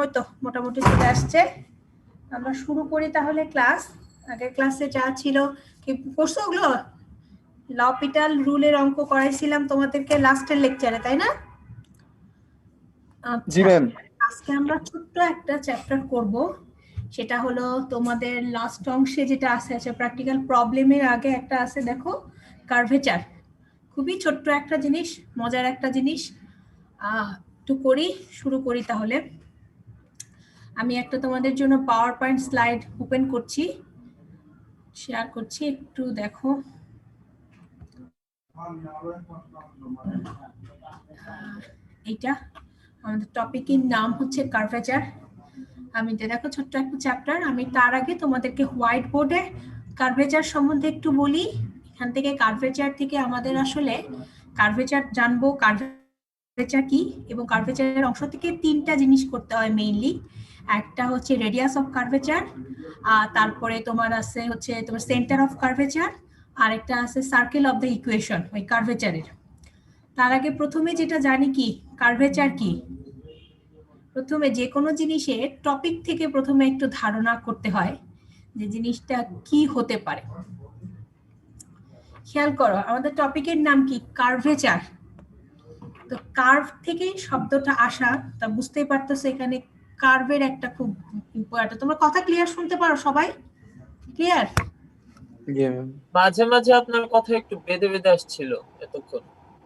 ওই তো মোটামুটি চলে আসছে। আমরা শুরু করি তাহলে ক্লাস। আগের ক্লাসে যা ছিল কি করছো ওগুলো? লপিটাল রুলের অঙ্ক করাইছিলাম তোমাদেরকে লাস্টের লেকচারে, তাই না? জি আচ্ছা, ম্যাম। আজকে আমরা ছোট্ট একটা চ্যাপ্টার করব, সেটা হলো তোমাদের লাস্ট অংশে যেটা আছে, প্র্যাকটিক্যাল প্রবলেমের আগে একটা আছে, দেখো, কার্ভেচার। খুবই ছোট্ট একটা জিনিস, মজার একটা জিনিস। একটু করি, শুরু করি তাহলে। আমি একটা তোমাদের জন্য পাওয়ার পয়েন্ট স্লাইড ওপেন করছি, শেয়ার করছি, একটু দেখো। এইটা আমাদের টপিকের নাম হচ্ছে কার্ভেচার। আমি দেখো ছোট্ট একটা চ্যাপ্টার। আমি তার আগে তোমাদেরকে হোয়াইট বোর্ডে কার্ভেচার সম্বন্ধে একটু বলি। এখান থেকে কার্ভেচার থেকে আমাদের আসলে কার্ভেচার জানবো, কার্ভেচার কি, এবং কার্ভেচারের অংশ থেকে তিনটা জিনিস করতে হয় মেইনলি। একটা হচ্ছে রেডিয়াস অফ কার্ভেচার, তারপরে তোমার আছে হচ্ছে তোমার সেন্টার অফ কার্ভেচার, আর একটা আছে সার্কেল অফ দ্য ইকুয়েশন ওই কার্ভেচারের। তার আগে প্রথমে যেটা জানি কি কার্ভেচার কি, প্রথমে যে কোনো জিনিসের টপিক থেকে প্রথমে একটু ধারণা করতে হয় যে জিনিসটা কি হতে পারে। খেয়াল করো, আমাদের টপিকের নাম কি? কার্ভেচার। তো কার্ভ থেকে শব্দটা আসা, তা বুঝতেই পারতেছো এখানে কার্ভের একটা খুব ইম্পর্টেন্ট। তোমরা কথা ক্লিয়ার শুনতে পারো সবাই? ক্লিয়ার? মাঝে মাঝে আপনার কথা একটু বেঁধে বেঁধে আসছিল এতক্ষণ।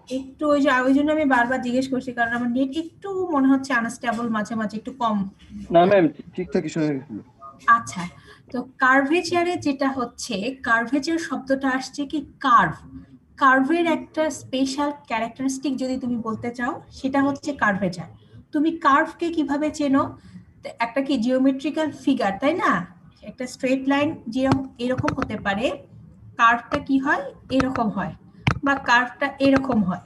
একটু ওই জন্য আমি বারবার জিজ্ঞেস করছি, কারণ আমার নেট একটু মনে হচ্ছে আনস্টেবল, মাঝে মাঝে একটু কম। না ম্যাম, ঠিকঠাকই শুনে গেছিল। আচ্ছা, তো কার্ভেচারে যেটা হচ্ছে, কার্ভেচার শব্দটা আসছে কি কার্ভ। কার্ভের একটা স্পেশাল ক্যারেক্টারিস্টিক যদি তুমি বলতে চাও, সেটা হচ্ছে কার্ভেচার। তুমি কার্ভকে কিভাবে চেনো? একটা কি জিওমেট্রিক্যাল ফিগার, তাই না? একটা স্ট্রেট লাইন যেরকম এরকম হতে পারে, কার্ভটা কি হয়? এরকম হয়, বা কার্ভটা এরকম হয়।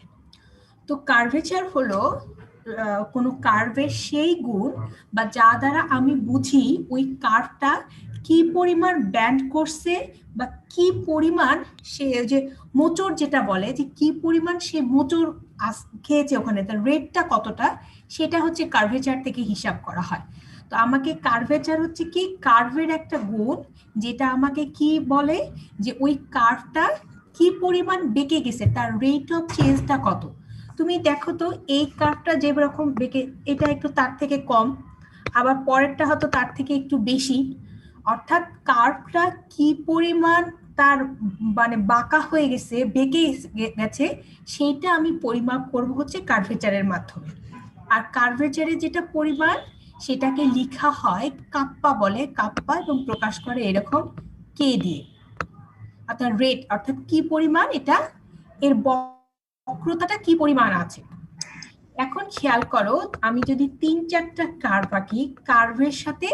তো কার্ভেচার হলো কোনো কার্ভের সেই গুণ বা যা দ্বারা আমি বুঝি ওই কার্ভটা কি পরিমাণ ব্যান্ড করছে, বা কি পরিমাণ সে যে মোচড় যেটা বলে, যে কি পরিমাণ সে মোচড় খেয়েছে ওখানে, তার রেটটা কতটা, সেটা হচ্ছে কার্ভেচার থেকে হিসাব করা হয়। তো আমাকে কার্ভেচার হচ্ছে কি কার্ভের একটা গুণ, যেটা আমাকে কি বলে যে ওই কার্ভটা কি পরিমাণ বেঁকে গেছে, তার রেট অফ চেঞ্জটা কত। তুমি দেখো তো এই কার্ভটা যেরকম বেঁকে, এটা একটু তার থেকে কম, আবার পরেরটা হয়তো তার থেকে একটু বেশি, অর্থাৎ কার্ভটা কি পরিমাণ তার মানে বাঁকা হয়ে গেছে, বেঁকে গেছে, সেইটা আমি পরিমাপ করব হচ্ছে কার্ভেচারের মাধ্যমে। আর কার্ভেচারের যেটা পরিমাণ, সেটাকে লেখা হয় কাপ্পা বলে, কাপ্পা, এবং প্রকাশ করে এরকম কে দিয়ে, অর্থাৎ রেট, অর্থাৎ কি পরিমাণ এটা, এর বক্রতাটা কি পরিমাণ আছে। এখন খেয়াল করো, আমি যদি 3-4টা কার্ভ আঁকি, কার্ভের সাথে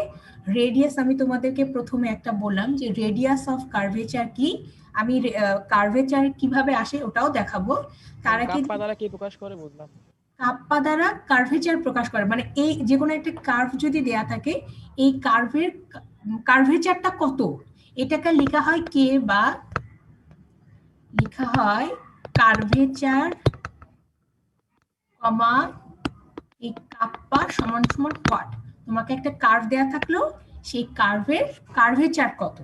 রেডিয়াস, আমি তোমাদেরকে প্রথমে একটা বললাম যে রেডিয়াস অফ কার্ভেচার কি, আমি কার্ভেচার কিভাবে আসে ওটাও দেখাবো। তার আগে কাপ্পা দ্বারা কি প্রকাশ করে বুঝলাম। কাপ্পা দ্বারা কার্ভেচার প্রকাশ করে, মানে এই যে কোনো একটা কার্ভ যদি দেয়া থাকে, এই কার্ভের কার্ভেচারটা কত, এটাকে লেখা হয় কে, বা লেখা হয় কার্ভেচার কমা এই কাপ্পা সমান সমান হোয়াট। তোমাকে একটা কার্ভ দেয়া থাকলো, সেই কার্ভের কার্ভেচার কত।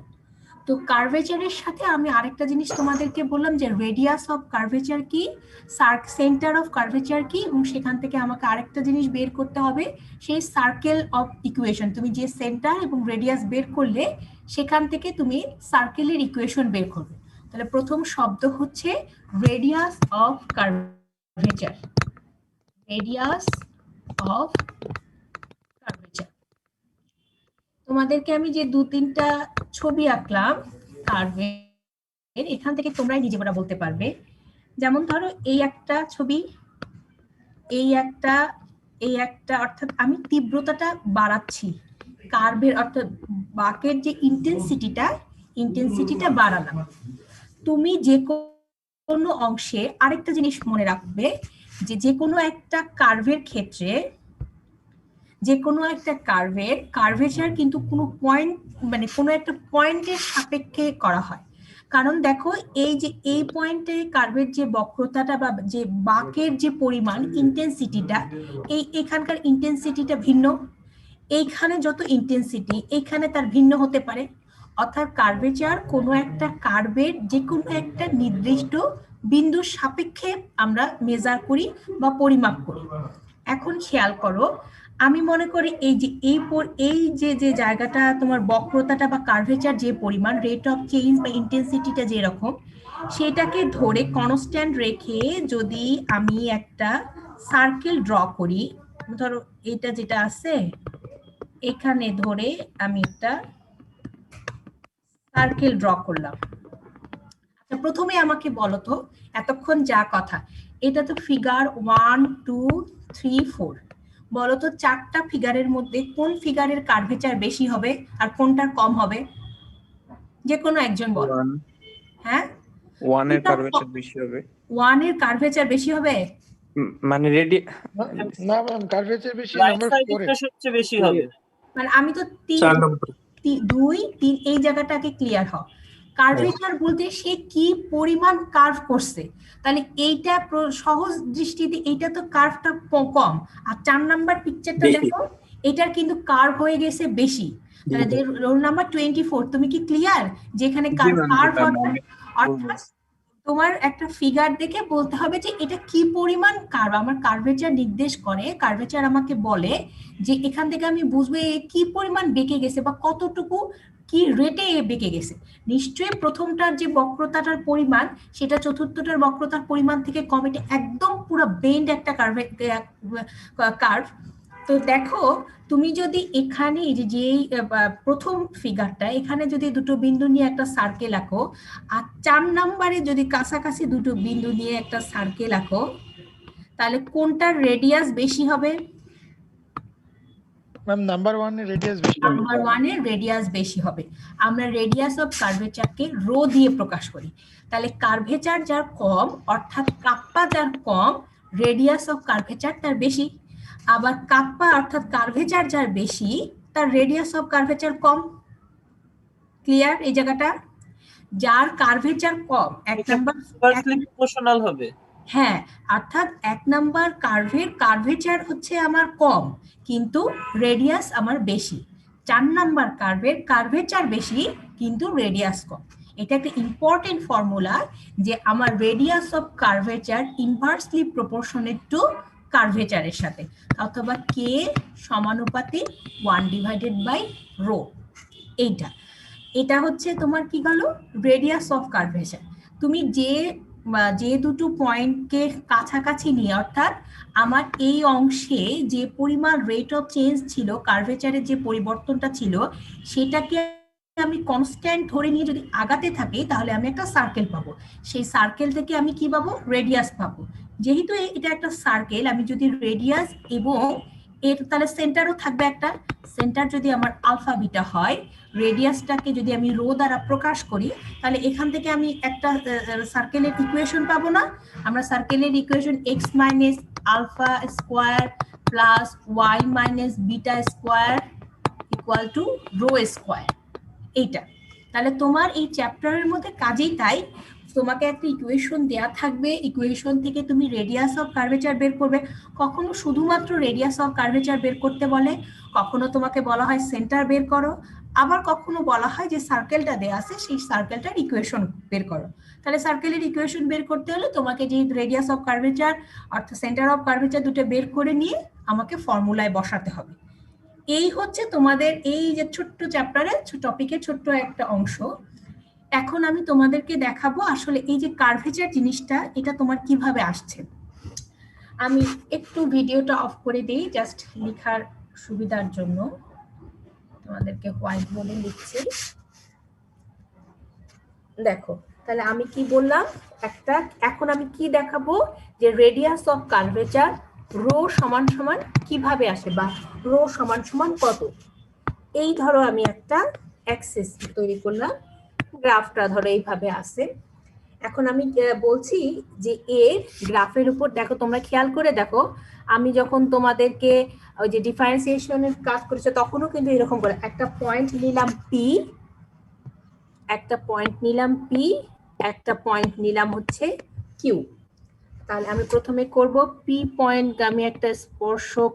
তো কার্ভেচারের সাথে আমি আরেকটা জিনিস তোমাদেরকে বললাম যে রেডিয়াস অফ কার্ভেচার কি, সেন্টার অফ কার্ভেচার কি, এবং সেখান থেকে আমাকে আরেকটা জিনিস বের করতে হবে, সেই সার্কেল অফ ইকুয়েশন। তুমি যে সেন্টার এবং রেডিয়াস বের করলে, সেখান থেকে তুমি সার্কেলের ইকুয়েশন বের করবে। তাহলে প্রথম শব্দ হচ্ছে radius of curvature, radius of curvature. তোমাদেরকে আমি যে 2-3টা ছবি আঁকলাম কার্ভের, এখান থেকে তোমরাই নিজে করে বলতে পারবে। যেমন ধরো এই একটা ছবি, এই একটা, অর্থাৎ আমি তীব্রতাটা বাড়াচ্ছি কার্ভের, অর্থাৎ বাঁকের যে ইন্টেন্সিটিটা বাড়ালাম। তুমি যে কোনো অংশে আরেকটা জিনিস মনে রাখবে, যে কোনো একটা কার্ভের ক্ষেত্রে, যে কোনো একটা কার্ভেচার কিন্তু কোনো পয়েন্ট, মানে কোনো একটা পয়েন্টের সাপেক্ষে করা হয়। কারণ দেখো এই যে এই পয়েন্টে কার্ভের যে বক্রতাটা বা যে বাঁকের যে পরিমাণ ইন্টেন্সিটিটা, এই এখানকার ইন্টেন্সিটিটা ভিন্ন, এইখানে যত ইন্টেন্সিটি এইখানে তার ভিন্ন হতে পারে। অর্থাৎ কার্ভেচার কোনো একটা কার্ভের যে কোনো একটা নির্দিষ্ট বিন্দুর সাপেক্ষে আমরা মেজার করি বা পরিমাপ করি। এখন খেয়াল করো, আমি মনে করি এই যে এই যে জায়গাটা তোমার বক্রতাটা বা কার্ভেচার যে পরিমাণ, রেট অফ চেঞ্জ বা ইন্টেন্সিটিটা যেরকম, সেটাকে ধরে কনস্ট্যান্ট রেখে যদি আমি একটা সার্কেল ড্র করি, ধরো এটা যেটা আছে এখানে ধরে আমি একটা সার্কেল ড্র করলাম। আচ্ছা, প্রথমে আমাকে বলো তো, এতক্ষণ যা কথা, এটা তো ফিগার 1 2 3 4, বলো তো চারটা ফিগারের মধ্যে কোন ফিগারের কার্ভেচার বেশি হবে আর কোনটার কম হবে? যে কোনো একজন বল। হ্যাঁ, 1 এর কার্ভেচার বেশি হবে। 1 এর কার্ভেচার বেশি হবে, মানে রেডি না ম্যাম, কার্ভেচার বেশি রাইট নাম্বার 4 এ। সাইডেরটা সবচেয়ে বেশি হবে। মানে আমি তো 4 নম্বর 2 3 এই জায়গাটাকে ক্লিয়ার হও। কার্ভেচার বলতে সে কি পরিমাণ কার্ভ করছে, তাহলে এইটা সহজ দৃষ্টিতে এইটা তো কার্ভটা কম, আর 4 নাম্বার পিকচারটা বেশি। দেখো, এটার কিন্তু কার্ভ হয়ে গেছে বেশি। তাহলে যে রোল নাম্বার 24, তুমি কি ক্লিয়ার যেখানে কার্ভ হবে? অর্থাৎ তোমার একটা ফিগার দেখে বলতে হবে যে এটা কি পরিমাণ কার্ভ, আমার কার্ভেচার নির্দেশ করে, কার্ভেচার আমাকে বলে যে এখান থেকে আমি বুঝবো এ কি পরিমাণ বেঁকে গেছে বা কতটুকু কি রেটে বেঁকে গেছে। নিশ্চয়ই প্রথমটার যে বক্রতাটার পরিমাণ সেটা চতুর্থটার বক্রতার পরিমাণ থেকে কম, এটা একদম পুরো বেন্ড একটা কার্ভ। তো দেখো, তুমি যদি এখানে যে প্রথম ফিগারটা এখানে যদি দুটো বিন্দু নিয়ে একটা সার্কেল আঁকো, আর 4 নম্বরে যদি কাছাকাছি দুটো বিন্দু নিয়ে একটা সার্কেল আঁকো, তাহলে কোনটার রেডিয়াস বেশি হবে? ম্যাম নাম্বার 1 এর রেডিয়াস বেশি হবে। নাম্বার 1 এর রেডিয়াস বেশি হবে। আমরা রেডিয়াস অফ কার্ভেচারকে রো দিয়ে প্রকাশ করি। তাহলে কার্ভেচার যার কম, অর্থাৎ কাপ্পা যার কম, রেডিয়াস অফ কার্ভেচার তার বেশি। আবার কাপ্পা অর্থাৎ কার্ভেচার যার বেশি, তার radius of curvature com. Clear এই জায়গাটা? যার কার্ভেচার কম, এক নাম্বার ইনভার্সলি প্রপোর্শনাল হবে। হ্যাঁ, অর্থাৎ 1 নাম্বার কার্ভের কার্ভেচার হচ্ছে আমার কম কিন্তু রেডিয়াস আমার বেশি। 4 নাম্বার কার্ভের কার্ভেচার বেশি কিন্তু রেডিয়াস কম। এটা একটা ইম্পর্টেন্ট ফর্মুলা যে আমার radius of curvature inversely proportionate to কার্ভেচারের সাথে, অথবা কে সমানুপাতিক 1/রো। এটা হচ্ছে তোমার কি গেল রেডিয়াস অফ কার্ভেচার। তুমি যে দুটো পয়েন্টকে কাছাকাছি নিয়ে, অর্থাৎ আমার এই অংশে যে পরিমাণ রেট অফ চেঞ্জ ছিল, কার্ভেচারের যে পরিবর্তনটা ছিল, সেটাকে আমি কনস্ট্যান্ট ধরে নিয়ে যদি আগাতে থাকি, তাহলে আমি একটা সার্কেল পাবো। সেই সার্কেল থেকে আমি কি পাবো? রেডিয়াস পাবো। যেহেতু এটা একটা সার্কেল, আমি যদি রেডিয়াস এবং এর তাহলে সেন্টারও থাকবে একটা, সেন্টার যদি আমার আলফা বিটা হয়, রেডিয়াসটাকে যদি আমি রো দ্বারা প্রকাশ করি, তাহলে এখান থেকে আমি একটা সার্কেলের ইকুয়েশন পাবো না? আমরা সার্কেলের equation x minus alpha square plus y minus beta square equal to rho square, এইটা। তাহলে তোমার এই চ্যাপ্টারের মধ্যে কাজেই তাই, তোমাকে একটা ইকুয়েশন দেয়া থাকবে, ইকুয়েশন থেকে তুমি রেডিয়াস অফ কার্ভেচার বের করবে। কখনো শুধুমাত্র রেডিয়াস অফ কার্ভেচার বের করতে বলে, কখনো তোমাকে বলা হয় সেন্টার বের করো, আবার কখনো বলা হয় যে সার্কেলটা দেয়া আছে সেই সার্কেলটার ইকুয়েশন বের করো। তাহলে সার্কেলের ইকুয়েশন বের করতে হলে তোমাকে যে রেডিয়াস অফ কার্ভেচার অর্থাৎ সেন্টার অফ কার্ভেচার দুটো বের করে নিয়ে আমাকে ফর্মুলায় বসাতে হবে। এই হচ্ছে তোমাদের এই যে ছোট্ট চ্যাপ্টারের টপিকের ছোট্ট একটা অংশ। এখন আমি তোমাদেরকে দেখাবো আসলে এই যে কার্ভেচার জিনিসটা এটা তোমার কিভাবে আসছে। আমি একটু ভিডিওটা অফ করে দিই জাস্ট লেখার সুবিধার জন্য, তোমাদেরকে হোয়াইট বোর্ডে লিখছি। দেখো, তাহলে আমি কি বললাম, এখন আমি কি দেখাবো যে রেডিয়াস অফ কার্ভেচার রো সমান সমান কিভাবে আসে বা রো সমান সমান কত। এই ধরো আমি একটা অ্যাক্সিস তৈরি করলাম, গ্রাফটা ধরো এইভাবে আসে। এখন আমি বলছি যে এর গ্রাফের উপর দেখো, তোমরা খেয়াল করে দেখো, আমি যখন তোমাদেরকে ওই যে ডিফারেন্সিয়েশনের কাজ করেছে তখনও কিন্তু এরকম করে একটা পয়েন্ট নিলাম পি, একটা পয়েন্ট নিলাম পি, একটা পয়েন্ট নিলাম হচ্ছে কিউ। তাহলে আমি প্রথমে করব পি পয়েন্টগামী একটা স্পর্শক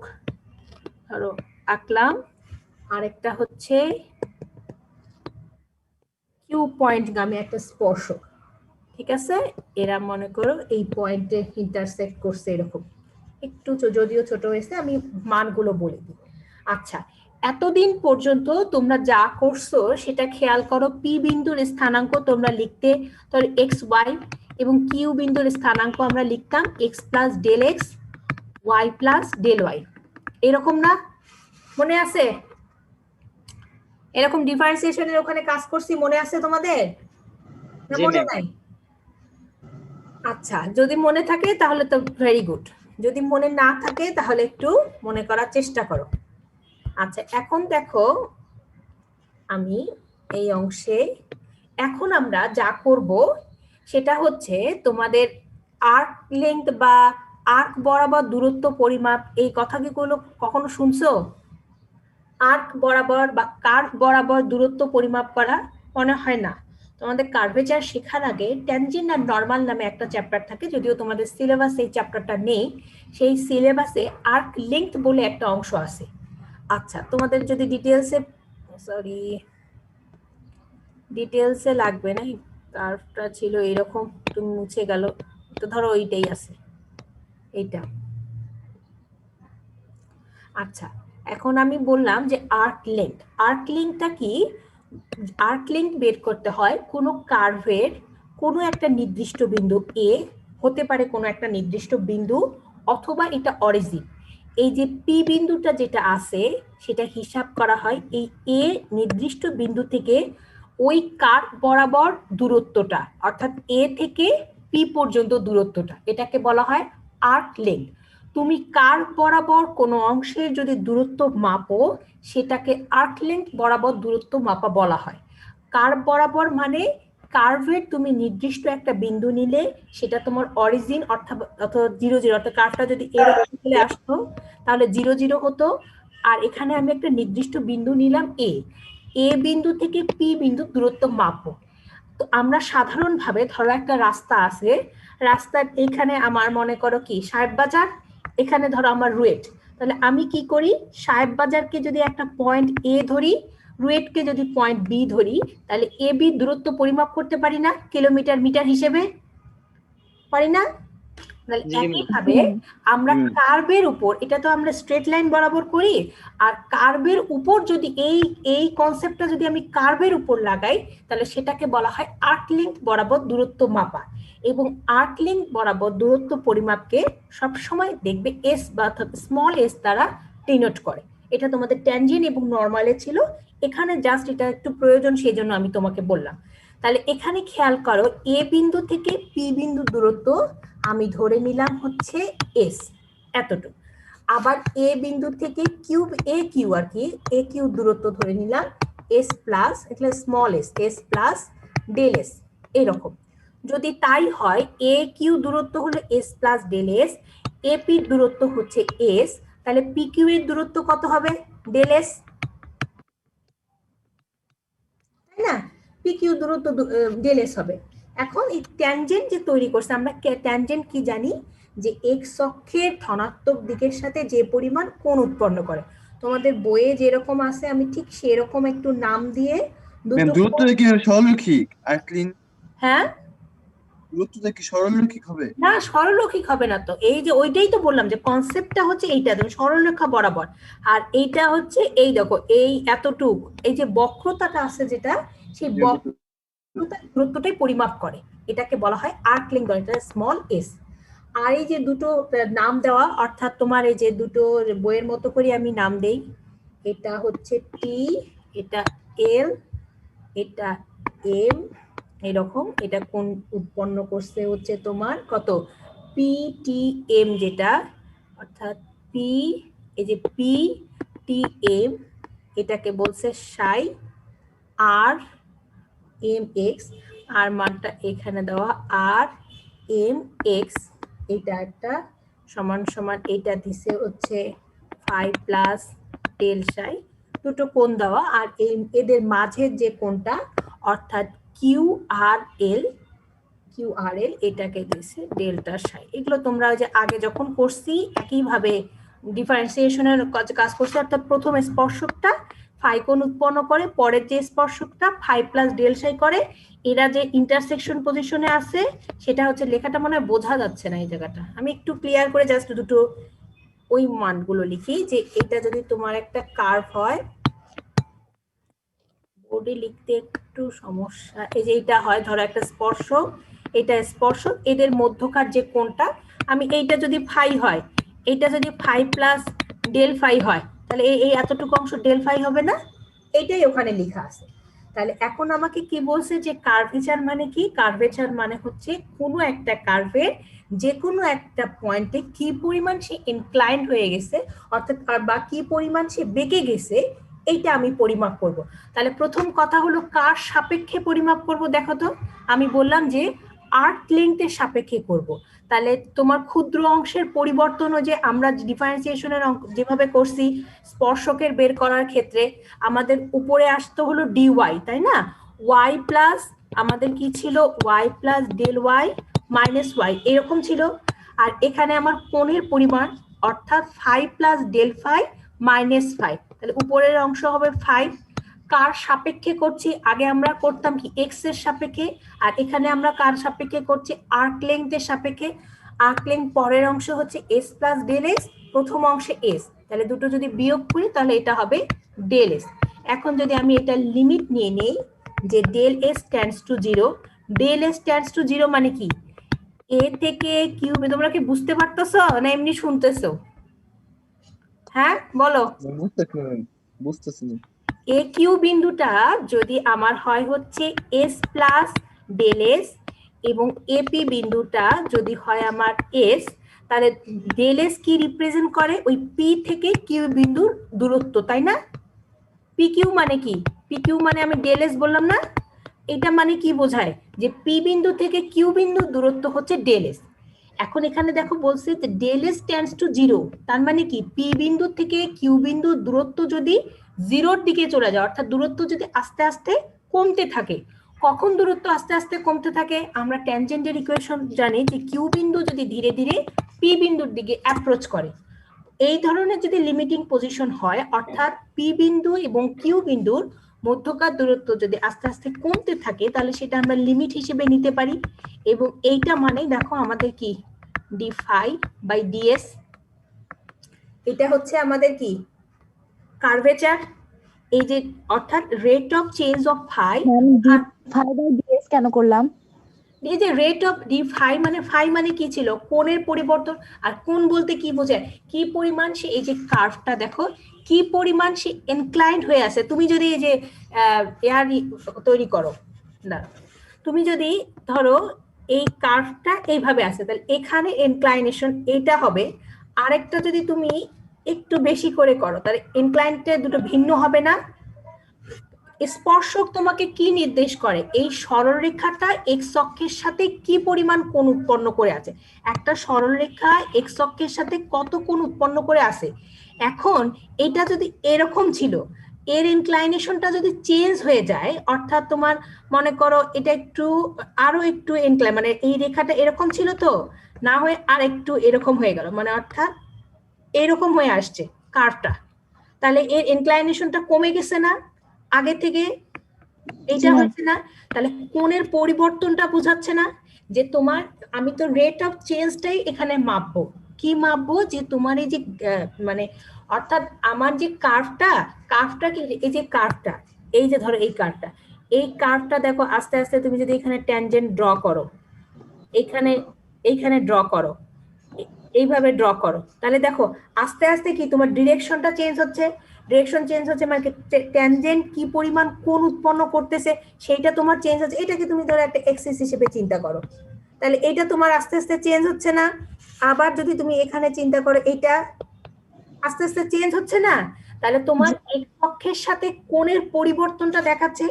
ধরো আঁকলাম, আরেকটা হচ্ছে কিউ পয়েন্টগামী একটা স্পর্শক। ঠিক আছে, এরা মনে করো এই পয়েন্টে ইন্টারসেক্ট করছে এরকম, একটু যদিও ছোট হয়েছে, আমি মানগুলো বলে দিই। আচ্ছা, এতদিন পর্যন্ত তোমরা যা করছো সেটা খেয়াল করো। পি বিন্দুর স্থানাঙ্ক তোমরা লিখতে ধরো এক্স ওয়াই, এবং কিউ বিন্দুর স্থানাঙ্ক আমরা লিখতাম x plus del x y plus del y, এরকম না? মনে আছে? এরকম ডিফারেন্সিয়েশনের ওখানে কাজ করছি, মনে আছে তোমাদের না জি মনে ম্যাম। নাই? আচ্ছা, যদি মনে থাকে তাহলে তো ভেরি গুড, যদি মনে না থাকে তাহলে একটু মনে করার চেষ্টা করো। আচ্ছা, এখন দেখো আমি এই অংশে এখন আমরা যা করব সেটা হচ্ছে তোমাদের আর্ক লেংথ বা আর্ক বরাবর দূরত্ব পরিমাপ, এই কথাগুলো কখনো শুনছো? আর্ক বরাবর বা কার্ভ বরাবর দূরত্ব পরিমাপ করা মনে হয় না। তোমাদের কার্ভেচার শেখার আগে ট্যানজেন্ট আর নরমাল নামে একটা চ্যাপ্টার থাকে, যদিও তোমাদের সিলেবাসে এই চ্যাপ্টারটা নেই। সেই সিলেবাসে আর্ক লেংথ বলে একটা অংশ আছে। আচ্ছা, তোমাদের যদি ডিটেলসে লাগবে না, কার্ভটা ছিল এরকম, তুমি মুছে গেল, তো ধরো ওইটাই আছে, এইটা। আচ্ছা, এখন আমি বললাম যে আর্ক লেংথ, আর্ক লেংথটা কি? আর্ক লেংথ বের করতে হয় কোনো কার্ভের কোনো একটা নির্দিষ্ট বিন্দু এ, হতে পারে কোনো একটা নির্দিষ্ট বিন্দু, অথবা এটা অরিজিন। এই যে পি বিন্দুটা যেটা আছে সেটা হিসাব করা হয় এই এ নির্দিষ্ট বিন্দু থেকে ওই কার্ভ বরাবর দূরত্বটা, অর্থাৎ এ থেকে পি পর্যন্ত দূরত্বটা, এটাকে বলা হয় আর্ক লেংথ। তুমি কার্ভ বরাবর কোনো অংশের যদি দূরত্ব মাপো সেটাকে আর্ক লেংথ বরাবর দূরত্ব মাপা বলা হয়। কার্ভ বরাবর মানে কার্ভের তুমি নির্দিষ্ট একটা বিন্দু নিলে সেটা তোমার অরিজিন অর্থাৎ 0 0, অর্থাৎ কার্ভটা যদি এরকম চলে আসতো তাহলে 0 0 হতো। আর এখানে আমি একটা নির্দিষ্ট বিন্দু নিলাম এ বিন্দু থেকে পি বিন্দু দূরত্ব মাপবো। তো আমরা সাধারণভাবে ধরো একটা রাস্তা আছে, রাস্তার এখানে আমার মনে করো কি সাহেব বাজার, এখানে ধরো আমার রুয়েট, তাহলে আমি কি করি, সাহেব বাজারকে যদি একটা পয়েন্ট এ ধরি, রুয়েটকে যদি পয়েন্ট বি ধরি, তাহলে এ বি দূরত্ব পরিমাপ করতে পারি না কিলোমিটার মিটার হিসেবে? পারি না? তাহলে একইভাবে আমরা কার্ভের উপর, এটা তো আমরা স্ট্রেট লাইন বরাবর করি, আর কার্ভের উপর যদি এই কনসেপ্টটা যদি আমি কার্ভের উপর লাগাই তাহলে সেটাকে বলা হয় আর্ক লেংথ বরাবর দূরত্ব মাপা। এবং আর্ক লেংথ বরাবর দূরত্ব পরিমাপকে সবসময় দেখবে এস বা স্মল এস দ্বারা ডিনোট করে। এটা তোমাদের ট্যানজেন্ট এবং নরমালে ছিল, এখানে জাস্ট এটা একটু প্রয়োজন সেই জন্য আমি তোমাকে বললাম। তাহলে এখানে খেয়াল করো এ বিন্দু থেকে পি বিন্দু দূরত্ব আমি ধরে নিলাম হচ্ছে এস, এতটুকু। আবার এ বিন্দু থেকে কিউ আর কি এ কিউ দূরত্ব ধরে নিলাম এস প্লাস, এটা small s plus del s, এরকম। যদি তাই হয় এ কিউ দূরত্ব হলো s plus del s, AP দূরত্ব হচ্ছে এস, তাহলে পি কিউ এর দূরত্ব কত হবে? ডেল এস, তাই না? পি কিউ দূরত্ব ডেল এস হবে। এখন এই ট্যানজেন্ট যে তৈরি করছে, আমরা ট্যানজেন্ট কি জানি, যে এক্স অক্ষের ধনাত্মক দিকের সাথে যে পরিমাণ কোণ উৎপন্ন করে। তোমাদের বইয়ে যেরকম আছে আমি ঠিক সেরকম একটু নাম দিয়ে দূরত্বটা কি সরলরৈখিক আর্কলিন? হ্যাঁ, দূরত্বটা কি সরলরৈখিক হবে? না সরলরৈখিক হবে না তো, এই যে ওইটাই তো বললাম যে কনসেপ্টটা হচ্ছে এইটা, তুমি সরলরেখা বরাবর, আর এইটা হচ্ছে এই দেখো এই এতটুক, এই যে বক্রতাটা আছে যেটা, সেই দূরত্বটাই পরিমাপ করে, এটাকে বলা হয় আর্ক লেংথ, এটা স্মল এস। আর এই যে দুটো নাম দেওয়া, অর্থাৎ তোমার এই যে দুটো বইয়ের মতো করে আমি নাম দেই, এটা হচ্ছে টি, এটা এল, এটা এম, এরকম। এটা কোন উৎপন্ন করছে হচ্ছে তোমার কত পি টি এম, যেটা অর্থাৎ পি, এই যে পি টি এম, এটাকে বলছে সাই আর এম এক্স, আর মানটা এখানে দেওয়া আর এম এক্স, এটা একটা সমান সমান, এটা দিছে হচ্ছে 5 প্লাস ডেল সাই, দুটো কোণ দেওয়া, আর এদের মাঝের যে কোণটা অর্থাৎ কিউআরএল এটাকে দিয়েছে ডেল্টা সাই। এগুলো তোমরা যে আগে যখন করছি একইভাবে ডিফারেন্সিয়েশনের কাজ করছে, অর্থাৎ প্রথম স্পর্শকটা ফাই কোণ উৎপন্ন করে, পরের যে স্পর্শকটা ফাই প্লাস ডেল সাই করে, এরা যে ইন্টারসেকশন পজিশনে আছে সেটা হচ্ছে, লেখাটা মনে হয় বোঝা যাচ্ছে না এই জায়গাটা, আমি একটু ক্লিয়ার করে জাস্ট দুটো ওই মানগুলো লিখি। যে এটা যদি তোমার একটা কার্ভ হয়, বোর্ডে লিখতে একটু সমস্যা, এই যে এটা হয় ধরো একটা স্পর্শক, এটা স্পর্শক, এদের মধ্যকার যে কোণটা, আমি এইটা যদি ফাই হয়, এইটা যদি ফাই প্লাস ডেল ফাই হয়, তাহলে এই এতটুকু অংশ ডেল ফাই হবে না, এইটাই ওখানে লেখা আছে। তাহলে এখন আমাকে কি বলছে যে কার্ভেচার মানে কি? কার্ভেচার মানে হচ্ছে কোনো একটা কার্ভের যে কোনো একটা পয়েন্টে কি পরিমাণ সে ইনক্লাইন্ড হয়ে গেছে, অর্থাৎ বা কি পরিমাণ সে বেঁকে গেছে, এইটা আমি পরিমাপ করব। তাহলে প্রথম কথা হলো কার সাপেক্ষে পরিমাপ করব? দেখো তো, আমি বললাম যে আর্ক লেংথের সাপেক্ষে করব। তাহলে তোমার ক্ষুদ্র অংশের পরিবর্তনও যে আমরা ডিফারেন্সিয়েশনের যেভাবে করছি স্পর্শকের বের করার ক্ষেত্রে, আমাদের উপরে আসতে হলো ডিওয়াই, তাই না? ওয়াই প্লাস আমাদের কি ছিল, y plus del y minus y এরকম ছিল। আর এখানে আমার কোণের পরিমাণ অর্থাৎ phi plus del phi minus phi, তাহলে উপরের অংশ হবে ফাই। কার সাপেক্ষে করছি? আগে আমরা করতাম কি এক্স এর সাপেক্ষে, আর এখানে আমরা কার সাপেক্ষে করছি? আর্ক লেংথের সাপেক্ষে। আর্ক লেংথ পরের অংশ হচ্ছে এস প্লাস ডেল এস, প্রথম অংশে এস, তাহলে দুটো যদি বিয়োগ করি তাহলে এটা হবে ডেল এস। এখন যদি আমি এটা লিমিট নিয়ে নেই যে del s tends to zero, del s tends to zero মানে কি? এ থেকে কিউ, তোমরা কি বুঝতে পারতেছো না এমনি শুনতেছো? হ্যাঁ বলো। বুঝতেছি না। এ কিউ বিন্দুটা যদি আমার হয় হচ্ছে এস প্লাস ডেল এস, এবং এপি বিন্দুটা যদি হয় আমার এস, তাহলে ডেল এস কি রিপ্রেজেন্ট করে? ওই পি থেকে কিউ বিন্দুর দূরত্ব, তাই না? পি কিউ মানে কি? পি কিউ মানে আমি ডেল এস বললাম না, এটা মানে কি বোঝায়? যে পি বিন্দু থেকে কিউ বিন্দুর দূরত্ব হচ্ছে ডেল এস। এখন এখানে দেখো বলছে যে del s tends to zero, তার মানে কি পি বিন্দু থেকে কিউ বিন্দুর দূরত্ব যদি জিরোর দিকে চলে যায়, অর্থাৎ দূরত্ব যদি আস্তে আস্তে কমতে থাকে। কখন দূরত্ব আস্তে আস্তে কমতে থাকে? আমরা ট্যানজেন্টের ইকুয়েশন জানি যে কিউ বিন্দু যদি ধীরে ধীরে পি বিন্দুর দিকে অ্যাপ্রোচ করে, এই ধরনের যদি লিমিটিং পজিশন হয়, অর্থাৎ পি বিন্দু এবং কিউ বিন্দুর মধ্যকার দূরত্ব যদি আস্তে আস্তে কমতে থাকে, তাহলে সেটা আমরা লিমিট হিসেবে নিতে পারি। এবং এইটা মানে দেখো আমাদের কি ডি ফাই বাই ডিএস, এটা হচ্ছে আমাদের কি কার্ভেচার। এই যে অর্থাৎ rate of change of phi, phi by ds কেন করলাম? এই যে রেট অফ ডি ফাই মানে কি ছিল? কোণের পরিবর্তন। আর কোণ বলতে কি বোঝায়? কি পরিমাণ সে, এই যে কার্ভটা দেখো কি পরিমাণ সে ইনক্লাইন্ড হয়ে আছে। তুমি যদি এই যে এয়ার তৈরি করো, তুমি যদি ধরো এই কার্ভটা এইভাবে আছে, তাহলে এখানে ইনক্লাইনেশন এইটা হবে। আরেকটা যদি তুমি একটু বেশি করে করো, তাহলে ইনক্লাইনটা দুটো ভিন্ন হবে না? স্পর্শক তোমাকে কি নির্দেশ করে? এই সরলরেখাটা এক্স অক্ষের সাথে কি পরিমাণ কোণ উৎপন্ন করে আছে। একটা সরলরেখা এক্স অক্ষের সাথে কত কোণ উৎপন্ন করে আছে। এখন এটা যদি এরকম ছিল, এর ইনক্লাইনেশনটা যদি চেঞ্জ হয়ে যায়, অর্থাৎ তোমার মনে করো এটা একটু আরো একটু ইনক্লাইন, মানে এই রেখাটা এরকম ছিল তো, না হয়ে আর একটু এরকম হয়ে গেল, মানে অর্থাৎ এরকম হয়ে আসছে কার্ভটা, তাহলে এর ইনক্লাইনেশনটা কমে গেছে না আগে থেকে? এটা হচ্ছে না? তাহলে কোণের পরিবর্তনটা বোঝাচ্ছে না যে তোমার, আমি তো রেট অফ চেঞ্জটাই এখানে মাপবো। কি মাপবো? যে তোমার এই যে মানে অর্থাৎ আমার যে কার্ভটা কি, এই যে কার্ভটা, এই যে ধরো এই কার্ভটা দেখো আস্তে আস্তে তুমি যদি এখানে ট্যানজেন্ট ড্র করো, এইখানে ড্র করো, এইভাবে ড্র করো, তাহলে দেখো আস্তে আস্তে কি তোমার ডিরেকশনটা চেঞ্জ হচ্ছে। ডিরেকশন চেঞ্জ হচ্ছে মানে ট্যানজেন্ট কি পরিমাণ কোণ উৎপন্ন করতেছে সেইটা তোমার চেঞ্জ হচ্ছে। এটাকে তুমি ধরো একটা এক্সিস হিসেবে চিন্তা করো, তাহলে এইটা তোমার আস্তে আস্তে চেঞ্জ হচ্ছে না? আবার যদি তুমি এখানে চিন্তা করো, এটা আস্তে আস্তে চেঞ্জ হচ্ছে না? তাহলে তোমার এক্স অক্ষের সাথে কোণের পরিবর্তনটা দেখাচ্ছে।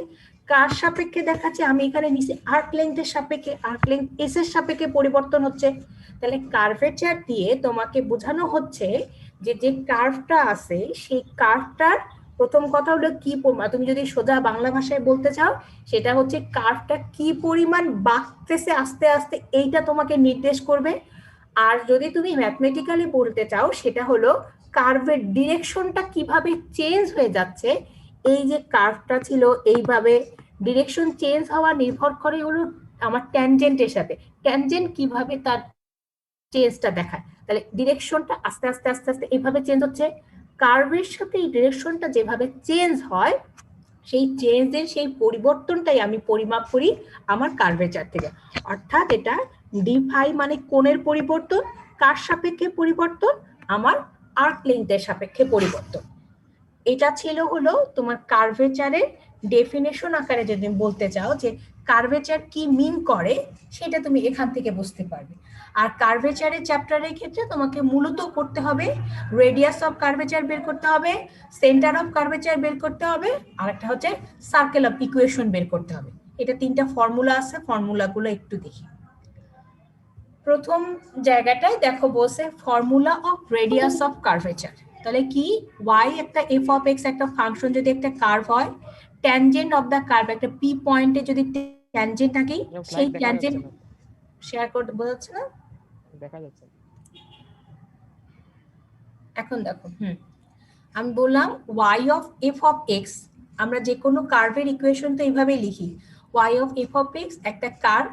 কার সাপেক্ষে দেখাচ্ছে? আমি এখানে নিচে আর্ক লেংথের সাপেক্ষে, আর্ক লেংথ এস এর সাপেক্ষে পরিবর্তন হচ্ছে। তাহলে কার্ভেচার দিয়ে তোমাকে বোঝানো হচ্ছে যে যে কার্ভটা আছে সেই কার্ভটার প্রথম কথা হলো কি তুমি যদি সোজা বাংলা ভাষায় বলতে চাও সেটা হচ্ছে কার্ভটা কি পরিমাণ বাঁকতেছে আস্তে আস্তে, এইটা তোমাকে নির্দেশ করবে। আর যদি তুমি ম্যাথমেটিক্যালি বলতে চাও সেটা হলো কার্ভের ডিরেকশনটা কিভাবে চেঞ্জ হয়ে যাচ্ছে। এই যে কার্ভটা ছিল এইভাবে, ডিরেকশন চেঞ্জ হওয়া নির্ভর করে হলো আমার ট্যানজেন্টের সাথে, ট্যানজেন্ট কিভাবে তার চেঞ্জটা দেখায়। তাহলে ডিরেকশনটা আস্তে আস্তে আস্তে আস্তে এইভাবে চেঞ্জ হচ্ছে, কার্ভের সাথে এই ডিরেকশনটা যেভাবে চেঞ্জ হয় সেই চেঞ্জের সেই পরিবর্তনটাই আমি পরিমাপ করি আমার কার্ভেচার থেকে। অর্থাৎ এটা ডি ফাই মানে কোণের পরিবর্তন, কার সাপেক্ষে পরিবর্তন, আমার আর্ক লেন্থের সাপেক্ষে পরিবর্তন। এটা ছিল হলো তোমার কার্ভেচারের ডেফিনেশন আকারে যদি বলতে চাও যে কার্ভেচার কি মিন করে সেটা তুমি এখান থেকে বুঝতে পারবে। আর কার্ভেচারের চ্যাপ্টারের ক্ষেত্রে তোমাকে মূলত করতে হবে রেডিয়াস অফ কার্ভেচার বের করতে হবে, সেন্টার অফ কার্ভেচার বের করতে হবে, আর একটা হচ্ছে সার্কেল অফ ইকুয়েশন বের করতে হবে। এটা তিনটা ফর্মুলা আছে, ফর্মুলাগুলো একটু দেখি। প্রথম জায়গাটায় দেখো বলছে formula of radius of curvature. তাহলে কি y একটা f অফ x একটা ফাংশন যদি একটা কার্ভ হয়, ট্যানজেন্ট অফ দা কার্ভ একটা p পয়েন্টে যদি ট্যানজেন্ট থাকে সেই ট্যানজেন্ট শেয়ার করতে বোঝাচ্ছে না, দেখা যাচ্ছে। এখন দেখো আমি বললাম y of f of x, আমরা যে কোনো কার্ভের ইকুয়েশন তো এইভাবে লিখি, y of f of x একটা কার্ভ,